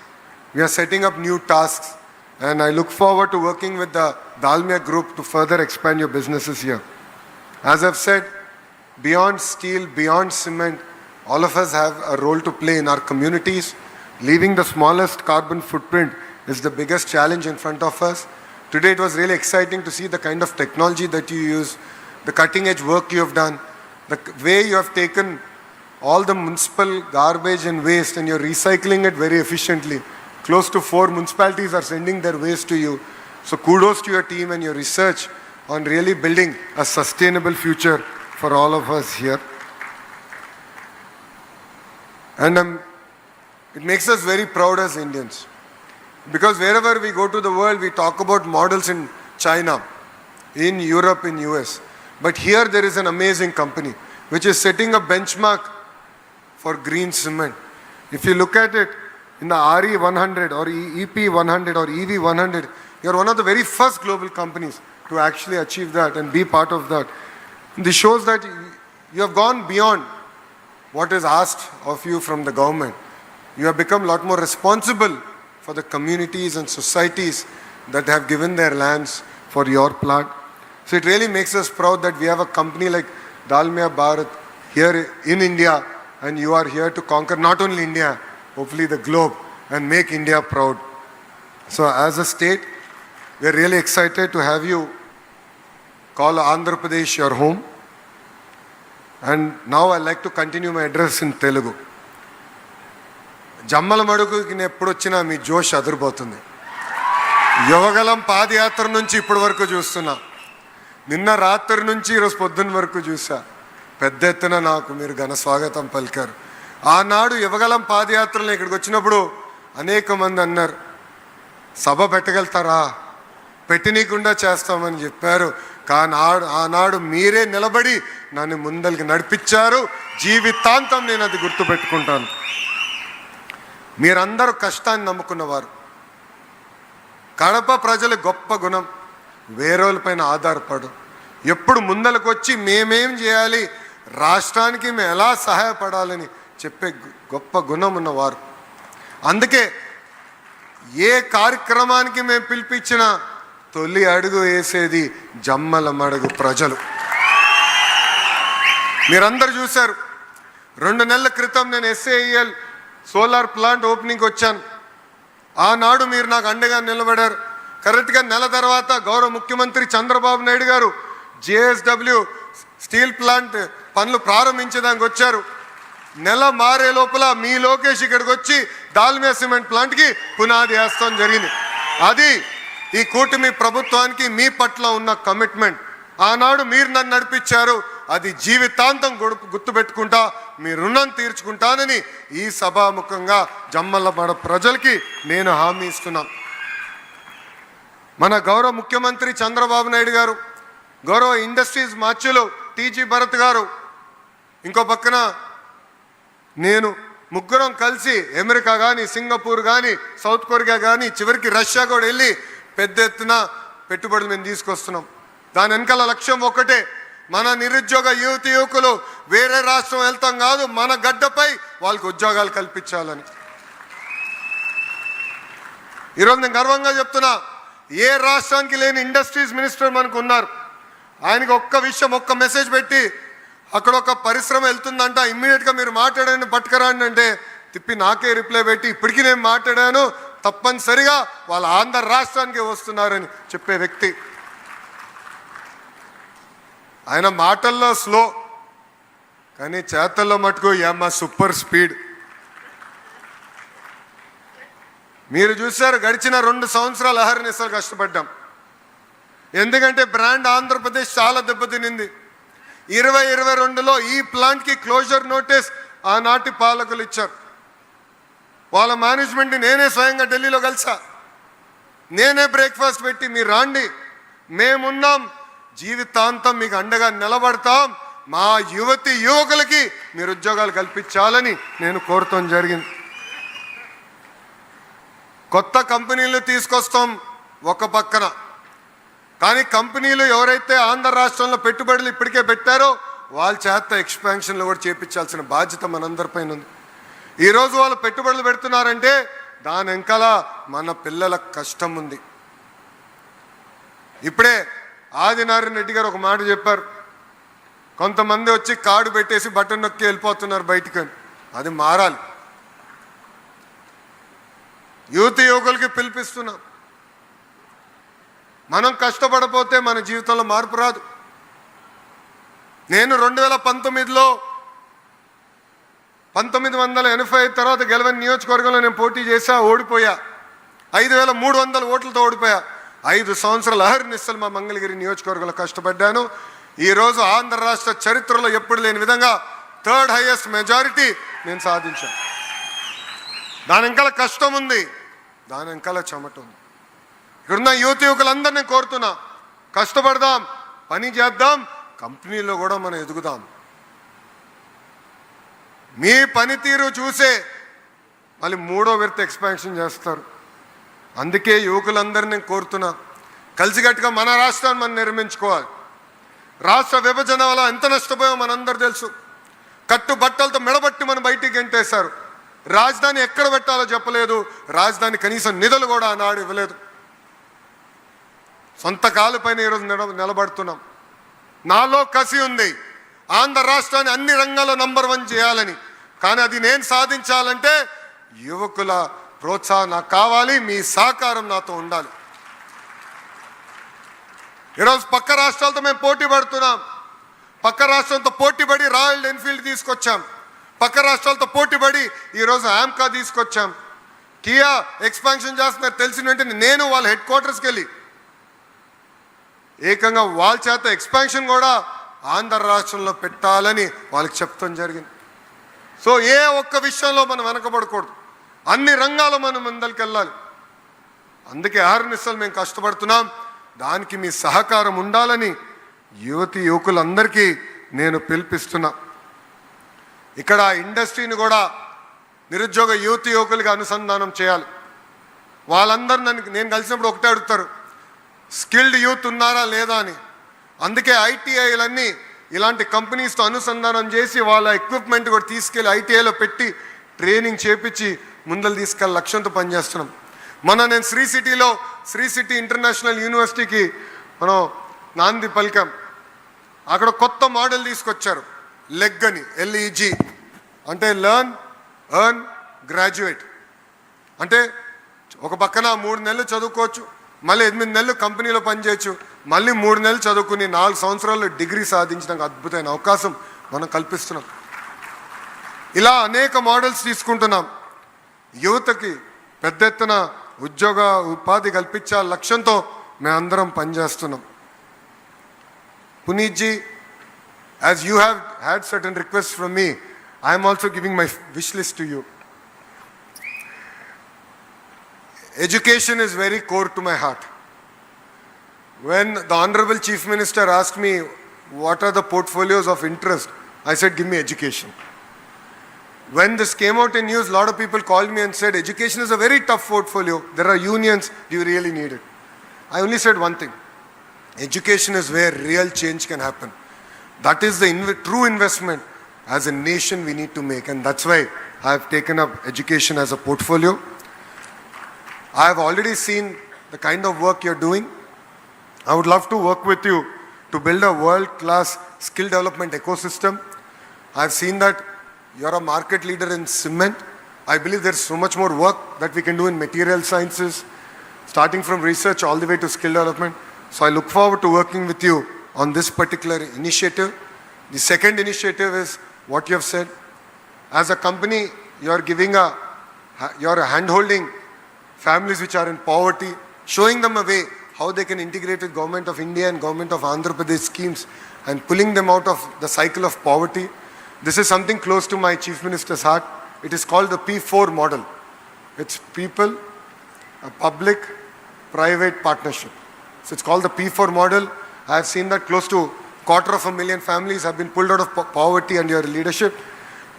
We are setting up new tasks. And I look forward to working with the Dalmia group to further expand your businesses here. As I've said, beyond steel, beyond cement, all of us have a role to play in our communities. Leaving the smallest carbon footprint is the biggest challenge in front of us. Today it was really exciting to see the kind of technology that you use, the cutting edge work you have done, the way you have taken all the municipal garbage and waste and you're recycling it very efficiently. Close to 4 municipalities are sending their waste to you. So kudos to your team and your research on really building a sustainable future for all of us here. And it makes us very proud as Indians. Because wherever we go to the world, we talk about models in China, in Europe, in US. But here there is an amazing company which is setting a benchmark for green cement. If you look at it, in the RE100 or EP100 or EV100, you are one of the very first global companies to actually achieve that and be part of that. This shows that you have gone beyond what is asked of you from the government. You have become a lot more responsible for the communities and societies that have given their lands for your plant. So it really makes us proud that we have a company like Dalmia Bharat here in India, and you are here to conquer not only India, hopefully the globe, and make India proud. So as a state, we are really excited to have you call Andhra Pradesh your home. And now I'd like to continue my address in Telugu. జమ్మల మడుగుకి ఎప్పుడు వచ్చినా మీ జోష్ అదిరిపోతుంది. యువగలం పాదయాత్ర నుంచి ఇప్పటి వరకు చూస్తున్నా. నిన్న రాత్రి నుంచి ఈరోజు పొద్దున్న వరకు చూసా. పెద్ద ఎత్తున నాకు మీరు ఘన స్వాగతం పలికారు. ఆనాడు యువగలం పాదయాత్రలో ఇక్కడికి వచ్చినప్పుడు అనేక మంది అన్నారు, సభ పెట్టగలుగుతారా, పెట్టనీయకుండా చేస్తామని చెప్పారు. కానీ ఆనాడు మీరే నిలబడి నన్ను ముందరికి నడిపించారు. జీవితాంతం నేను అది గుర్తుపెట్టుకుంటాను. మీరందరూ కష్టాన్ని నమ్ముకున్నవారు. కడప ప్రజల గొప్ప గుణం వేరేపైన ఆధారపడు, ఎప్పుడు ముందలకు వచ్చి మేమేం చేయాలి, రాష్ట్రానికి మేము ఎలా సహాయపడాలని చెప్పే గొప్ప గుణం ఉన్నవారు. అందుకే ఏ కార్యక్రమానికి మేము పిలిపించిన తొలి అడుగు వేసేది జమ్మల మడుగు ప్రజలు. మీరందరూ చూశారు, 2 నెలల క్రితం నేను SAEL సోలార్ ప్లాంట్ ఓపెనింగ్కి వచ్చాను. ఆనాడు మీరు నాకు అండగా నిలబడారు. కరెక్ట్గా నెల తర్వాత గౌరవ ముఖ్యమంత్రి చంద్రబాబు నాయుడు గారు JSW స్టీల్ ప్లాంట్ పనులు ప్రారంభించడానికి వచ్చారు. నెల మారే లోపల మీ లోకేష్ ఇక్కడికి వచ్చి దాల్మియా సిమెంట్ ప్లాంట్కి పునాది వేస్తాం జరిగింది. అది ఈ కూటమి ప్రభుత్వానికి మీ పట్ల ఉన్న కమిట్మెంట్. ఆనాడు మీరు నన్ను నడిపించారు, అది జీవితాంతం గుర్తుపెట్టుకుంటా మీ రుణం తీర్చుకుంటానని ఈ సభాముఖంగా జమ్మలమడ ప్రజలకి నేను హామీ ఇస్తున్నాను. మన గౌరవ ముఖ్యమంత్రి చంద్రబాబు నాయుడు గారు, గౌరవ ఇండస్ట్రీస్ మార్చులు TG భరత్ గారు, ఇంకో పక్కన నేను, ముగ్గురం కలిసి అమెరికా కానీ, సింగపూర్ కానీ, సౌత్ కొరియా కానీ, చివరికి రష్యా కూడా వెళ్ళి పెద్ద ఎత్తున పెట్టుబడులు మేము తీసుకొస్తున్నాం. దాని వెనకాల లక్ష్యం ఒకటే, మన నిరుద్యోగ యువకులు వేరే రాష్ట్రం వెళ్తాం కాదు, మన గడ్డపై వాళ్ళకి ఉద్యోగాలు కల్పించాలని. ఈరోజు నేను గర్వంగా చెప్తున్నా, ఏ రాష్ట్రానికి లేని ఇండస్ట్రీస్ మినిస్టర్ మనకు ఉన్నారు. ఆయనకి ఒక్క మెసేజ్ పెట్టి అక్కడ ఒక పరిశ్రమ వెళ్తుందంట, ఇమ్మీడియట్గా మీరు మాట్లాడండి పట్టుకరాండి అంటే తిప్పి నాకే రిప్లై పెట్టి ఇప్పటికీ నేను మాట్లాడాను, తప్పనిసరిగా వాళ్ళ ఆంధ్ర రాష్ట్రానికి వస్తున్నారని చెప్పే వ్యక్తి. ఆయన మాటల్లో స్లో, కానీ చేతల్లో మటుకు ఏమ్మా సూపర్ స్పీడ్. మీరు చూశారు, గడిచిన 2 సంవత్సరాలు అహర్నిశలు కష్టపడ్డాం. ఎందుకంటే బ్రాండ్ ఆంధ్రప్రదేశ్ చాలా దెబ్బతినింది. 2022లో ఈ ప్లాంట్కి క్లోజర్ నోటీస్ ఆనాటి పాలకులు ఇచ్చారు. వాళ్ళ మేనేజ్మెంట్ని నేనే స్వయంగా ఢిల్లీలో కలిసా. నేనే బ్రేక్ఫాస్ట్ పెట్టి మీరు రాండి, మేమున్నాం, జీవితాంతం మీకు అండగా నిలబడతాం. మా యువతి యువకులకి మీరు ఉద్యోగాలు కల్పించాలని నేను కోరటం జరిగింది. కొత్త కంపెనీలు తీసుకొస్తాం ఒక పక్కన, కానీ కంపెనీలు ఎవరైతే ఆంధ్ర రాష్ట్రంలో పెట్టుబడులు ఇప్పటికే పెట్టారో వాళ్ళ చేత ఎక్స్పాన్షన్లు కూడా చేపించాల్సిన బాధ్యత మనందరిపైన ఉంది. ఈరోజు వాళ్ళు పెట్టుబడులు పెడుతున్నారంటే దాని వెనకాల మన పిల్లల కష్టం ఉంది. ఇప్పుడే ఆదినారాయణ రెడ్డి గారు ఒక మాట చెప్పారు, కొంతమంది వచ్చి కార్డు పెట్టేసి బటన్ నొక్కి వెళ్ళిపోతున్నారు బయటికి. అది మారాలి. యువతి యువకులకి పిలిపిస్తున్నాం, మనం కష్టపడపోతే మన జీవితంలో మార్పు రాదు. నేను 2019లో 1985 తర్వాత గెలవని నియోజకవర్గంలో నేను పోటీ చేశా, ఓడిపోయా. 5300 ఓట్లతో ఓడిపోయా. 5 సంవత్సరాలు అహర్నిశలు మా మంగళగిరి నియోజకవర్గంలో కష్టపడ్డాను. ఈరోజు ఆంధ్ర రాష్ట్ర చరిత్రలో ఎప్పుడు లేని విధంగా 3rd హైయెస్ట్ మెజారిటీ నేను సాధించాను. దాని వెనకాల కష్టం ఉంది, దాని వెనకాల చెమట ఉంది. ఇక్కడున్న యువత యువకులందరినీ కోరుతున్నా, కష్టపడదాం, పని చేద్దాం, కంపెనీలో కూడా మనం ఎదుగుదాం. మీ పనితీరు చూసే మళ్ళీ 3వ విడత ఎక్స్పాన్షన్ చేస్తారు. అందుకే యువకులందరినీ కోరుతున్నా, కలిసికట్టుగా మన రాష్ట్రాన్ని మనం నిర్మించుకోవాలి. రాష్ట్ర విభజన వల్ల ఎంత నష్టపోయామో మనందరూ తెలుసు. కట్టుబట్టలతో మెడబట్టి మనం బయటికి గెంటేశారు. రాజధాని ఎక్కడ పెట్టాలో చెప్పలేదు, రాజధాని కనీసం నిధులు కూడా ఆనాడు ఇవ్వలేదు. సొంత కాలుపైన ఈరోజు నిలబడుతున్నాం. నాలో కసి ఉంది, ఆంధ్ర రాష్ట్రాన్ని అన్ని రంగాల్లో నంబర్ 1 చేయాలని. కానీ అది నేను సాధించాలంటే యువకుల ప్రోత్సాహం నాకు కావాలి, మీ సహకారం నాతో ఉండాలి. ఈరోజు పక్క రాష్ట్రాలతో మేము పోటీ పడుతున్నాం. పక్క రాష్ట్రంతో పోటీపడి రాయల్ ఎన్ఫీల్డ్ తీసుకొచ్చాం. పక్క రాష్ట్రాలతో పోటీపడి ఈరోజు ఆమ్కా తీసుకొచ్చాం. కియా ఎక్స్పాన్షన్ చేస్తున్నారు తెలిసిన వెంటనే నేను వాళ్ళ హెడ్ క్వార్టర్స్కి వెళ్ళి ఏకంగా వాళ్ళ చేత ఎక్స్పాన్షన్ కూడా ఆంధ్ర రాష్ట్రంలో పెట్టాలని వాళ్ళకి చెప్తాం జరిగింది. సో ఏ ఒక్క విషయంలో మనం వెనకబడకూడదు, అన్ని రంగాల్లో మనం ముందరికి వెళ్ళాలి. అందుకే అహర్నిశలు మేము కష్టపడుతున్నాం. దానికి మీ సహకారం ఉండాలని యువతి యువకులందరికీ నేను పిలిపిస్తున్నా. ఇక్కడ ఇండస్ట్రీని కూడా నిరుద్యోగ యువతి యువకులుగా అనుసంధానం చేయాలి. వాళ్ళందరూ నేను కలిసినప్పుడు ఒకటే అడుగుతారు, స్కిల్డ్ యూత్ ఉన్నారా లేదా అని. అందుకే ఐటీఐలన్నీ ఇలాంటి కంపెనీస్తో అనుసంధానం చేసి వాళ్ళ ఎక్విప్మెంట్ కూడా తీసుకెళ్ళి ఐటీఐలో పెట్టి ట్రైనింగ్ చేపించి ముందలు తీసుకెళ్ళి లక్ష్యంతో పనిచేస్తున్నాం. నేను శ్రీ సిటీ ఇంటర్నేషనల్ యూనివర్సిటీకి మనం నాంది పలికాం. అక్కడ కొత్త మోడల్ తీసుకొచ్చారు, లెగ్ అని, LEG అంటే లెర్న్ ఎర్న్ గ్రాడ్యుయేట్. అంటే ఒక పక్కన 3 నెలలు చదువుకోవచ్చు, మళ్ళీ 8 నెలలు కంపెనీలో పనిచేయచ్చు, మళ్ళీ 3 నెలలు చదువుకుని 4 సంవత్సరాల్లో డిగ్రీ సాధించడానికి అద్భుతమైన అవకాశం మనం కల్పిస్తున్నాం. ఇలా అనేక మోడల్స్ తీసుకుంటున్నాం. యువతకి పెద్ద ఎత్తున ఉద్యోగ ఉపాధి కల్పించే లక్ష్యంతో మేమందరం పనిచేస్తున్నాం. పునీత్జీ, as you have had certain requests from me, I am also giving my wish list to you. Education is very core to my heart. When the Honorable Chief Minister asked me what are the portfolios of interest, I said, give me education. When this came out in news, a lot of people called me and said, education is a very tough portfolio. There are unions. Do you really need it? I only said one thing. Education is where real change can happen. That is the true investment as a nation we need to make. And that's why I have taken up education as a portfolio. I have already seen the kind of work you're doing. I would love to work with you to build a world-class skill development ecosystem. I have seen that you're a market leader in cement. I believe there's so much more work that we can do in material sciences, starting from research all the way to skill development. So I look forward to working with you on this particular initiative. The second initiative is what you have said. As a company, you're hand-holding families which are in poverty, showing them a way how they can integrate with Government of India and Government of Andhra Pradesh schemes and pulling them out of the cycle of poverty. This is something close to my Chief Minister's heart. It is called the P4 model. It's people, a public, private partnership. So it's called the P4 model. I have seen that close to 250,000 families have been pulled out of poverty under your leadership.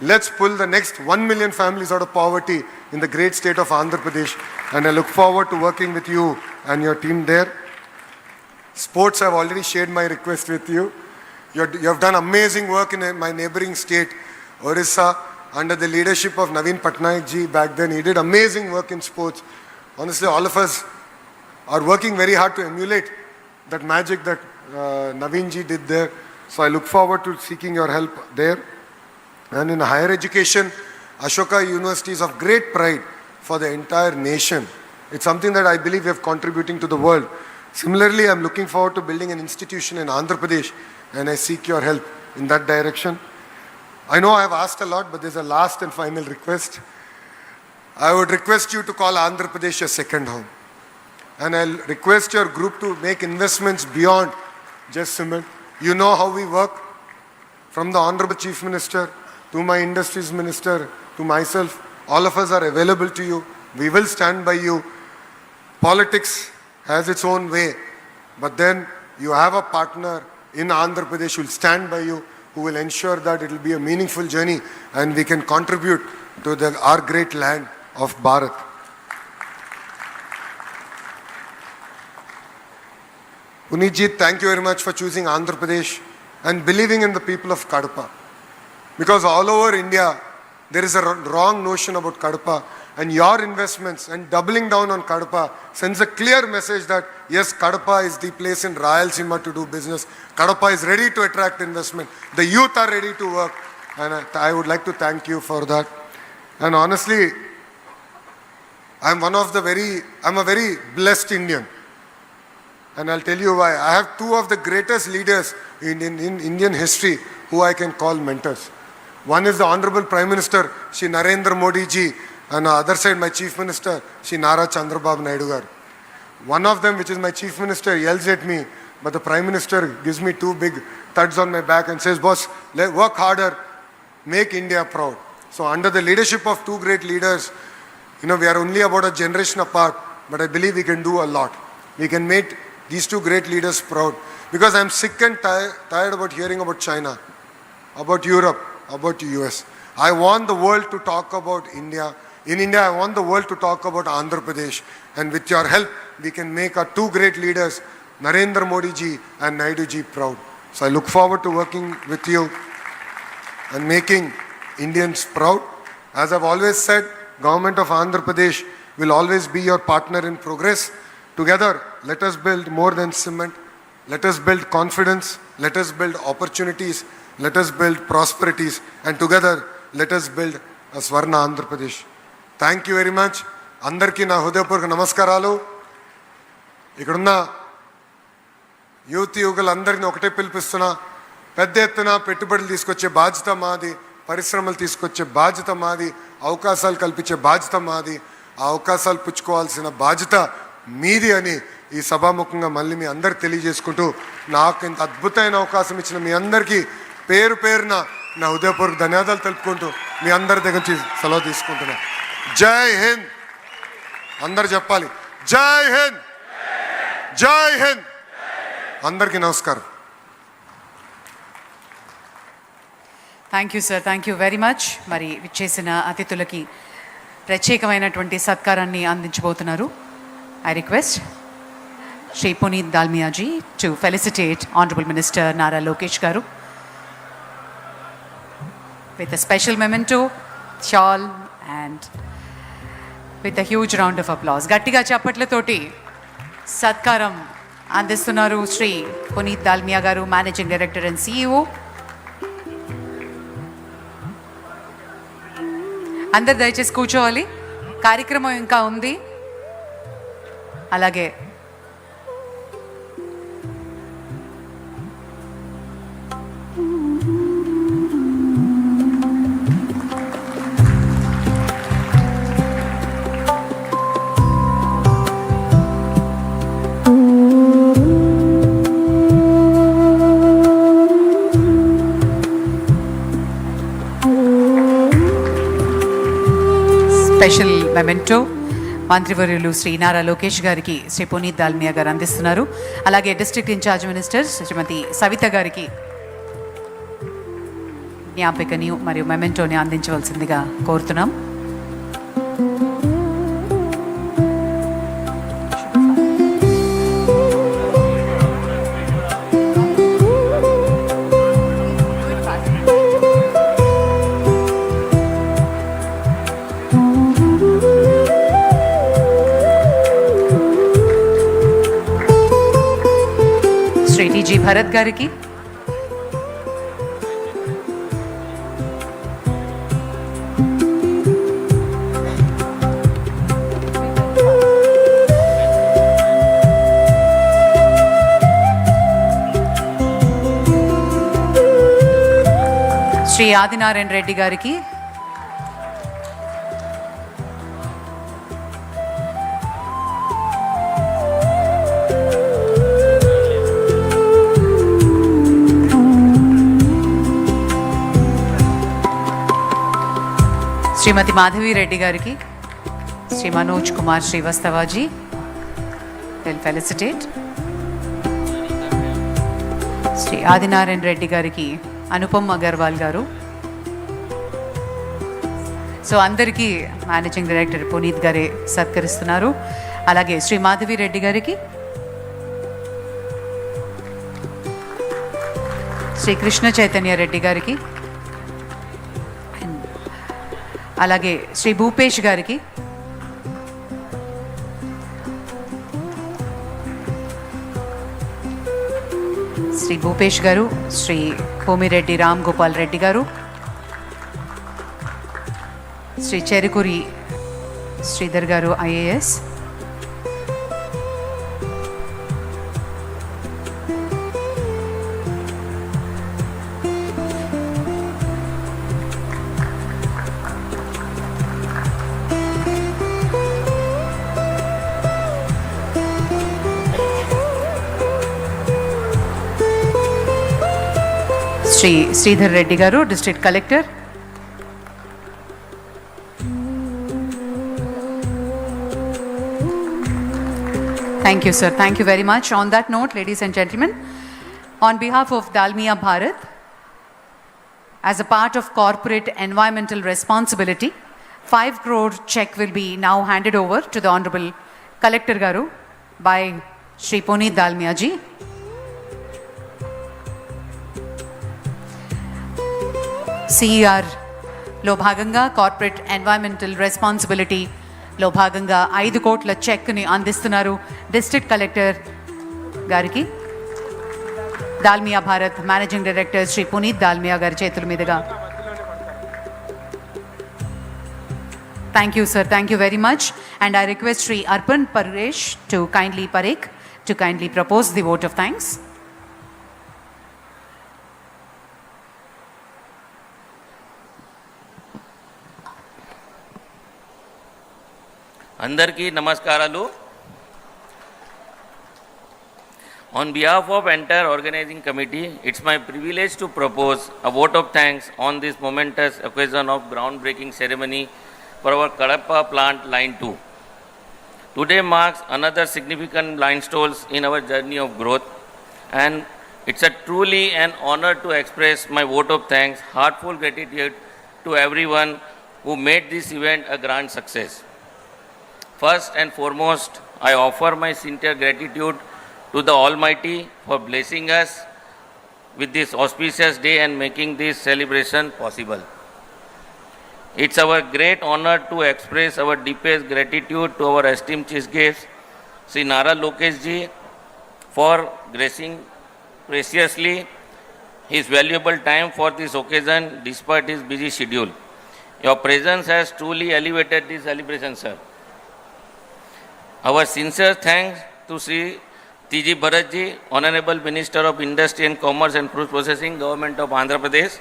Let's pull the next 1 million families out of poverty in the great state of Andhra Pradesh. And I look forward to working with you and your team there. Sports, I've already shared my request with you. You have done amazing work in my neighboring state, Orissa, under the leadership of Naveen Patnaik ji back then. He did amazing work in sports. Honestly, all of us are working very hard to emulate that magic that Naveen ji did there. So I look forward to seeking your help there. And in higher education, Ashoka University is of great pride for the entire nation. It's something that I believe we are contributing to the world. Similarly, I'm looking forward to building an institution in Andhra Pradesh, and I seek your help in that direction. I know I've asked a lot, but there's a last and final request. I would request you to call Andhra Pradesh your second home. And I'll request your group to make investments beyond just cement. You know how we work. From the Honorable Chief Minister to my Industries Minister to myself, all of us are available to you. We will stand by you. Politics has its own way, but then you have a partner in Andhra Pradesh who will stand by you, who will ensure that it will be a meaningful journey and we can contribute to our great land of Bharat. Punitji, thank you very much for choosing Andhra Pradesh and believing in the people of Kadapa. Because all over India, there is a wrong notion about Kadapa, and your investments and doubling down on Kadapa sends a clear message that yes, Kadapa is the place in Rayalaseema to do business. Kadapa is ready to attract investment. The youth are ready to work, and I would like to thank you for that. And honestly, I'm a very blessed Indian. And I'll tell you why. I have two of the greatest leaders in Indian history who I can call mentors. One is the Honorable Prime Minister, Shri Narendra Modi ji, and on the other side, my Chief Minister, Shri Nara Chandrababu Naidu gar. One of them, which is my Chief Minister, yells at me, but the Prime Minister gives me two big thuds on my back and says, boss, work harder, make India proud. So under the leadership of two great leaders, we are only about a generation apart, but I believe we can do a lot. We can make these two great leaders proud. Because I'm sick and tired about hearing about China, about Europe, about the US. I want the world to talk about India. In India, I want the world to talk about Andhra Pradesh. And with your help, we can make our two great leaders, Narendra Modi ji and Naidu ji, proud. So I look forward to working with you and making Indians proud. As I've always said, Government of Andhra Pradesh will always be your partner in progress. Together, let us build more than cement. Let us build confidence. Let us build opportunities. Let us build prosperities. And together, let us build a Swarna Andhra Pradesh. Thank you very much. Andarki na hudayapurvaka namaskaralu. Ikkadunna youth యువకులందరినీ ఒకటే పిలిపిస్తున్నా. పెద్ద ఎత్తున పెట్టుబడులు తీసుకొచ్చే బాధ్యత మాది, పరిశ్రమలు తీసుకొచ్చే బాధ్యత మాది, అవకాశాలు కల్పించే బాధ్యత మాది. ఆ అవకాశాలు పుచ్చుకోవాల్సిన బాధ్యత మీది అని ఈ సభాముఖంగా మళ్ళీ మీ అందరికి తెలియజేసుకుంటూ, నాకు ఇంత అద్భుతమైన అవకాశం ఇచ్చిన మీ అందరికీ పేరు పేరున నా హృదయపూర్వక ధన్యవాదాలు తెలుపుకుంటూ మీ అందరి దగ్గర నుంచి సెలవు తీసుకుంటున్నా. జై హింద్. అందరు చెప్పాలి, జై హింద్, జై హింద్. అందరికీ నమస్కారం. Thank you sir, thank you very much. మరి విచ్చేసిన అతిథులకి ప్రత్యేకమైనటువంటి సత్కారాన్ని అందించబోతున్నారు. I request Shri Puneet Dalmia ji to felicitate Honorable Minister Nara Lokesh garu with a special memento, shawl and with a huge round of applause. Gattiga chapatlatoti satkaram andistunnaru Shri Puneet Dalmia garu, Managing Director and CEO. అందరు దయచేసి కూర్చోవాలి, కార్యక్రమం ఇంకా ఉంది. అలాగే special memento మంత్రివర్యులు శ్రీ నారా లోకేష్ గారికి శ్రీ పునీత్ దాల్మియా గారు అందిస్తున్నారు. అలాగే డిస్ట్రిక్ట్ ఇన్ఛార్జ్ మినిస్టర్ శ్రీమతి సవిత గారికి జ్ఞాపికని మరియు మెమెంటోని అందించవలసిందిగా కోరుతున్నాం. శ్రీ టీజీ భరత్ గారికి, శ్రీ ఆదినారాయణ రెడ్డి గారికి, శ్రీమతి మాధవి రెడ్డి గారికి, శ్రీ మనోజ్ కుమార్ శ్రీవస్తవాజీ విల్ ఫెలిసిటేట్. శ్రీ ఆదినారాయణ రెడ్డి గారికి అనుపమ్ అగర్వాల్ గారు. సో అందరికీ మేనేజింగ్ డైరెక్టర్ పునీత్ గారే సత్కరిస్తున్నారు. అలాగే శ్రీ మాధవి రెడ్డి గారికి, శ్రీ కృష్ణ చైతన్య రెడ్డి గారికి, అలాగే శ్రీ భూపేష్ గారికి, శ్రీ భూపేష్ గారు, శ్రీ భూమిరెడ్డి రామ్ గోపాల్ రెడ్డి గారు, శ్రీ చెరుకూరి శ్రీధర్ గారు ఐఏఎస్, శ్రీ శ్రీధర్ రెడ్డి గారు district collector, Thank you, sir. Thank you very much. On that note, ladies and gentlemen, on behalf of Dalmia Bharat, as a part of corporate environmental responsibility, 5 crore check will be now handed over to the Honorable Collector Garu by Shri Puneet Dalmia ji. CER లో భాగంగా corporate environmental responsibility లో భాగంగా 5 కోట్ల చెక్ని అందిస్తున్నారు district collector గారికి. Dalmia Bharat managing director Shri Puneet Dalmia గారి చేతుల మీదుగా. Thank you sir, thank you very much. And I request Shri Arpan Paresh to kindly propose the vote of thanks. అందరికీ నమస్కారాలు. On behalf of entire organizing committee, it's my privilege to propose a vote of thanks on this momentous occasion of groundbreaking ceremony for our Kadapa plant line 2. Today marks another significant milestone in our journey of growth, and it's a truly an honor to express my vote of thanks, heartfelt gratitude to everyone who made this event a grand success. First and foremost, I offer my sincere gratitude to the Almighty for blessing us with this auspicious day and making this celebration possible. It's our great honor to express our deepest gratitude to our esteemed chief guest, Sri Nara Lokesh ji, for gracing preciously his valuable time for this occasion despite his busy schedule. Your presence has truly elevated this celebration, sir. Our sincere thanks to Sri T.G. Bharat ji, Honorable Minister of Industry and Commerce and Fruit Processing, Government of Andhra Pradesh,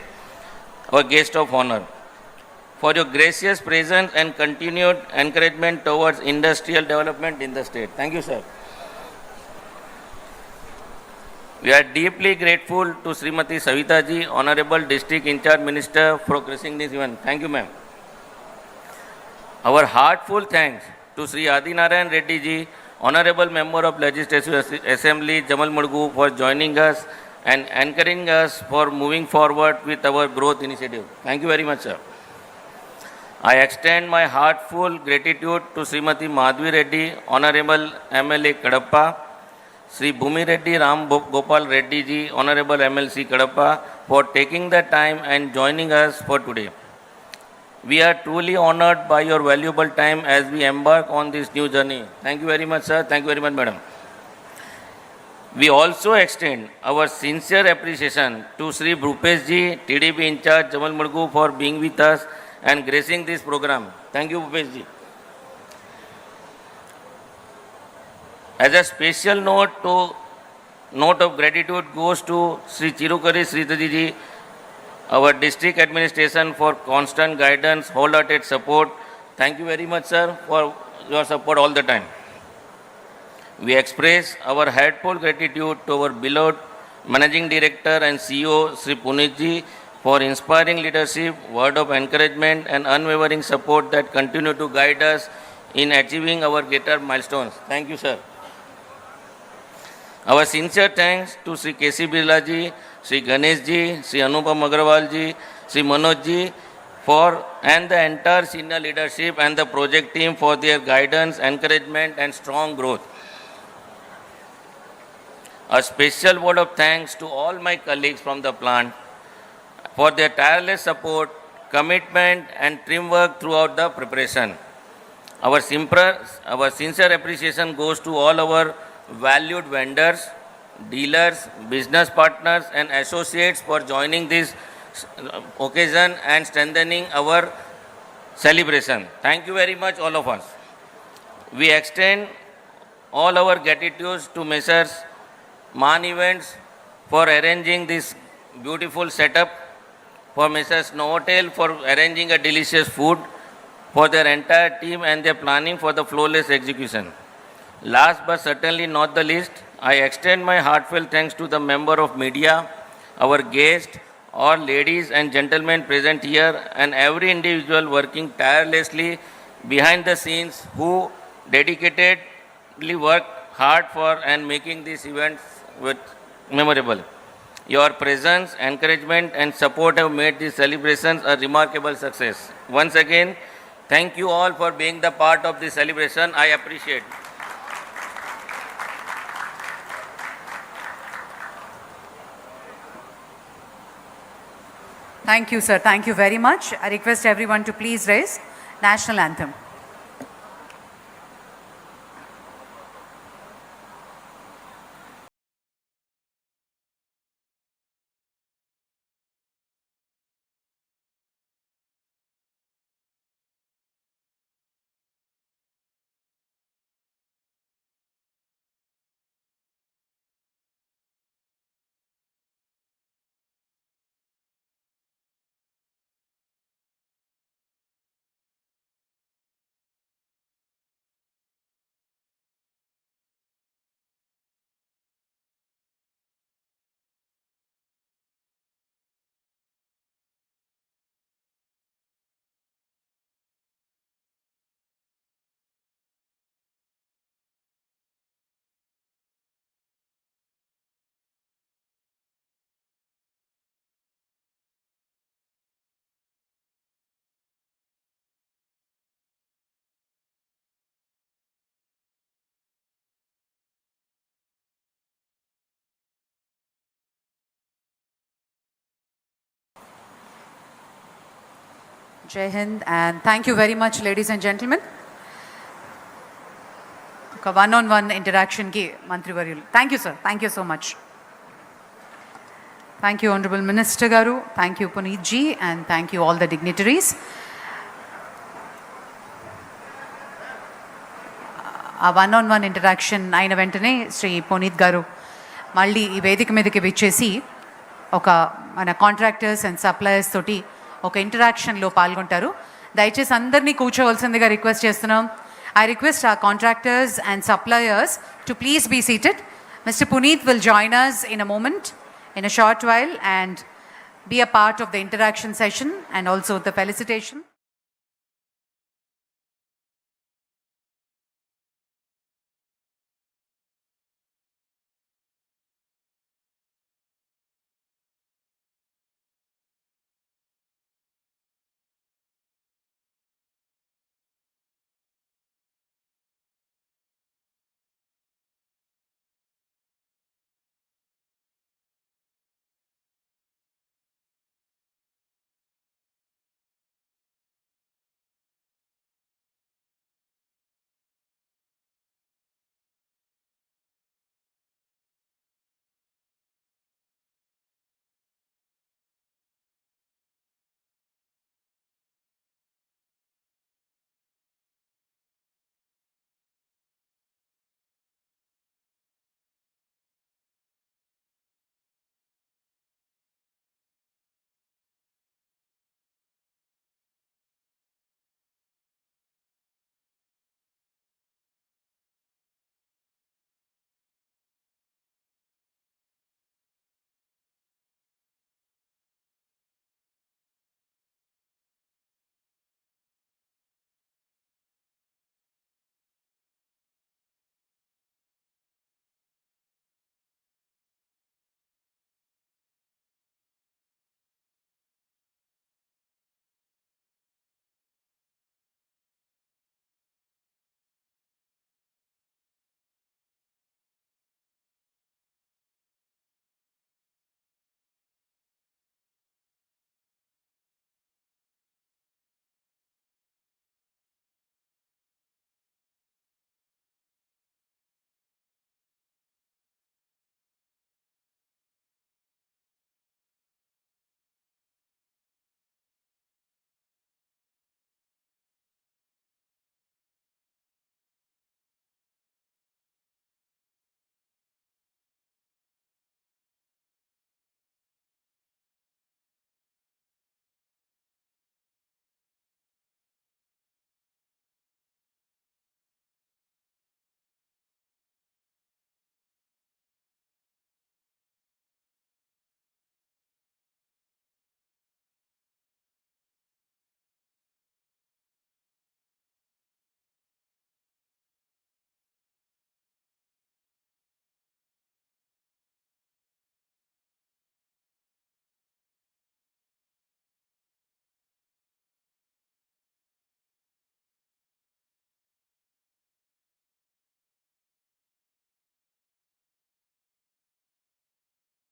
our guest of honor, for your gracious presence and continued encouragement towards industrial development in the state. Thank you, sir. We are deeply grateful to Srimati Savita ji, Honorable District in Charge Minister, for gracing this event. Thank you, ma'am. Our heartfelt thanks to Sri Adinarayan Reddy ji, Honorable Member of Legislative Assembly, Jamal Mudgu, for joining us and encouraging us for moving forward with our growth initiative. Thank you very much, sir. I extend my heartful gratitude to Srimati Madhvi Reddy, Honorable MLA Kadapa, Sri Bhumi Reddy Ram Gopal Reddy ji, Honorable MLC Kadapa, for taking the time and joining us for today. We are truly honored by your valuable time as we embark on this new journey. Thank you very much, sir. Thank you very much, madam. We also extend our sincere appreciation to Sri Bhupesh ji, TDP in charge, Jamal Mudgu, for being with us and gracing this program. Thank you, Bhupesh ji. As a special note of gratitude goes to Sri Chirukari Sridhari ji, our district administration, for constant guidance, wholehearted support. Thank you very much, sir, for your support all the time. We express our heartfelt gratitude to our beloved Managing Director and CEO, Sri Punit ji, for inspiring leadership, word of encouragement and unwavering support that continue to guide us in achieving our greater milestones. Thank you, sir. Our sincere thanks to Sri K.C. Birla ji, Sri Ganesh ji, Sri Anupam Agarwal ji, Sri Manoj ji, and the entire senior leadership and the project team for their guidance, encouragement and strong growth. A special word of thanks to all my colleagues from the plant for their tireless support, commitment and teamwork throughout the preparation. Our sincere appreciation goes to all our valued vendors, dealers, business partners and associates for joining this occasion and strengthening our celebration. Thank you very much, all of us. We extend all our gratitude to Messrs. Man Events for arranging this beautiful setup, for Messrs. Novotel for arranging a delicious food, for their entire team and their planning for the flawless execution. Last but certainly not the least, I extend my heartfelt thanks to the member of media, our guests, all ladies and gentlemen present here, and every individual working tirelessly behind the scenes who dedicatedly work hard for and making these events memorable. Your presence, encouragement and support have made these celebrations a remarkable success. Once again, thank you all for being the part of this celebration. I appreciate. Thank you, sir. Thank you very much. I request everyone to please raise National Anthem. Jai Hind, and thank you very much, ladies and gentlemen. One-on-one interaction ki Mantri Varyulu. Thank you, sir. Thank you so much. Thank you, Honorable Minister Garu. Thank you, Puneet ji, and thank you all the dignitaries. ఆ one interaction అయిన వెంటనే శ్రీ పునీత్ గారు మళ్ళీ ఈ వేదిక మీదకి విచ్చేసి ఒక మన కాంట్రాక్టర్స్ అండ్ సప్లయర్స్ తోటి ఒక ఇంటరాక్షన్లో పాల్గొంటారు. దయచేసి అందరినీ కూర్చోవలసిందిగా రిక్వెస్ట్ చేస్తున్నాం. I request our contractors and suppliers to please be seated. Mr. Puneet will join us in a moment, in a short while, and be a part of the interaction session and also the felicitation.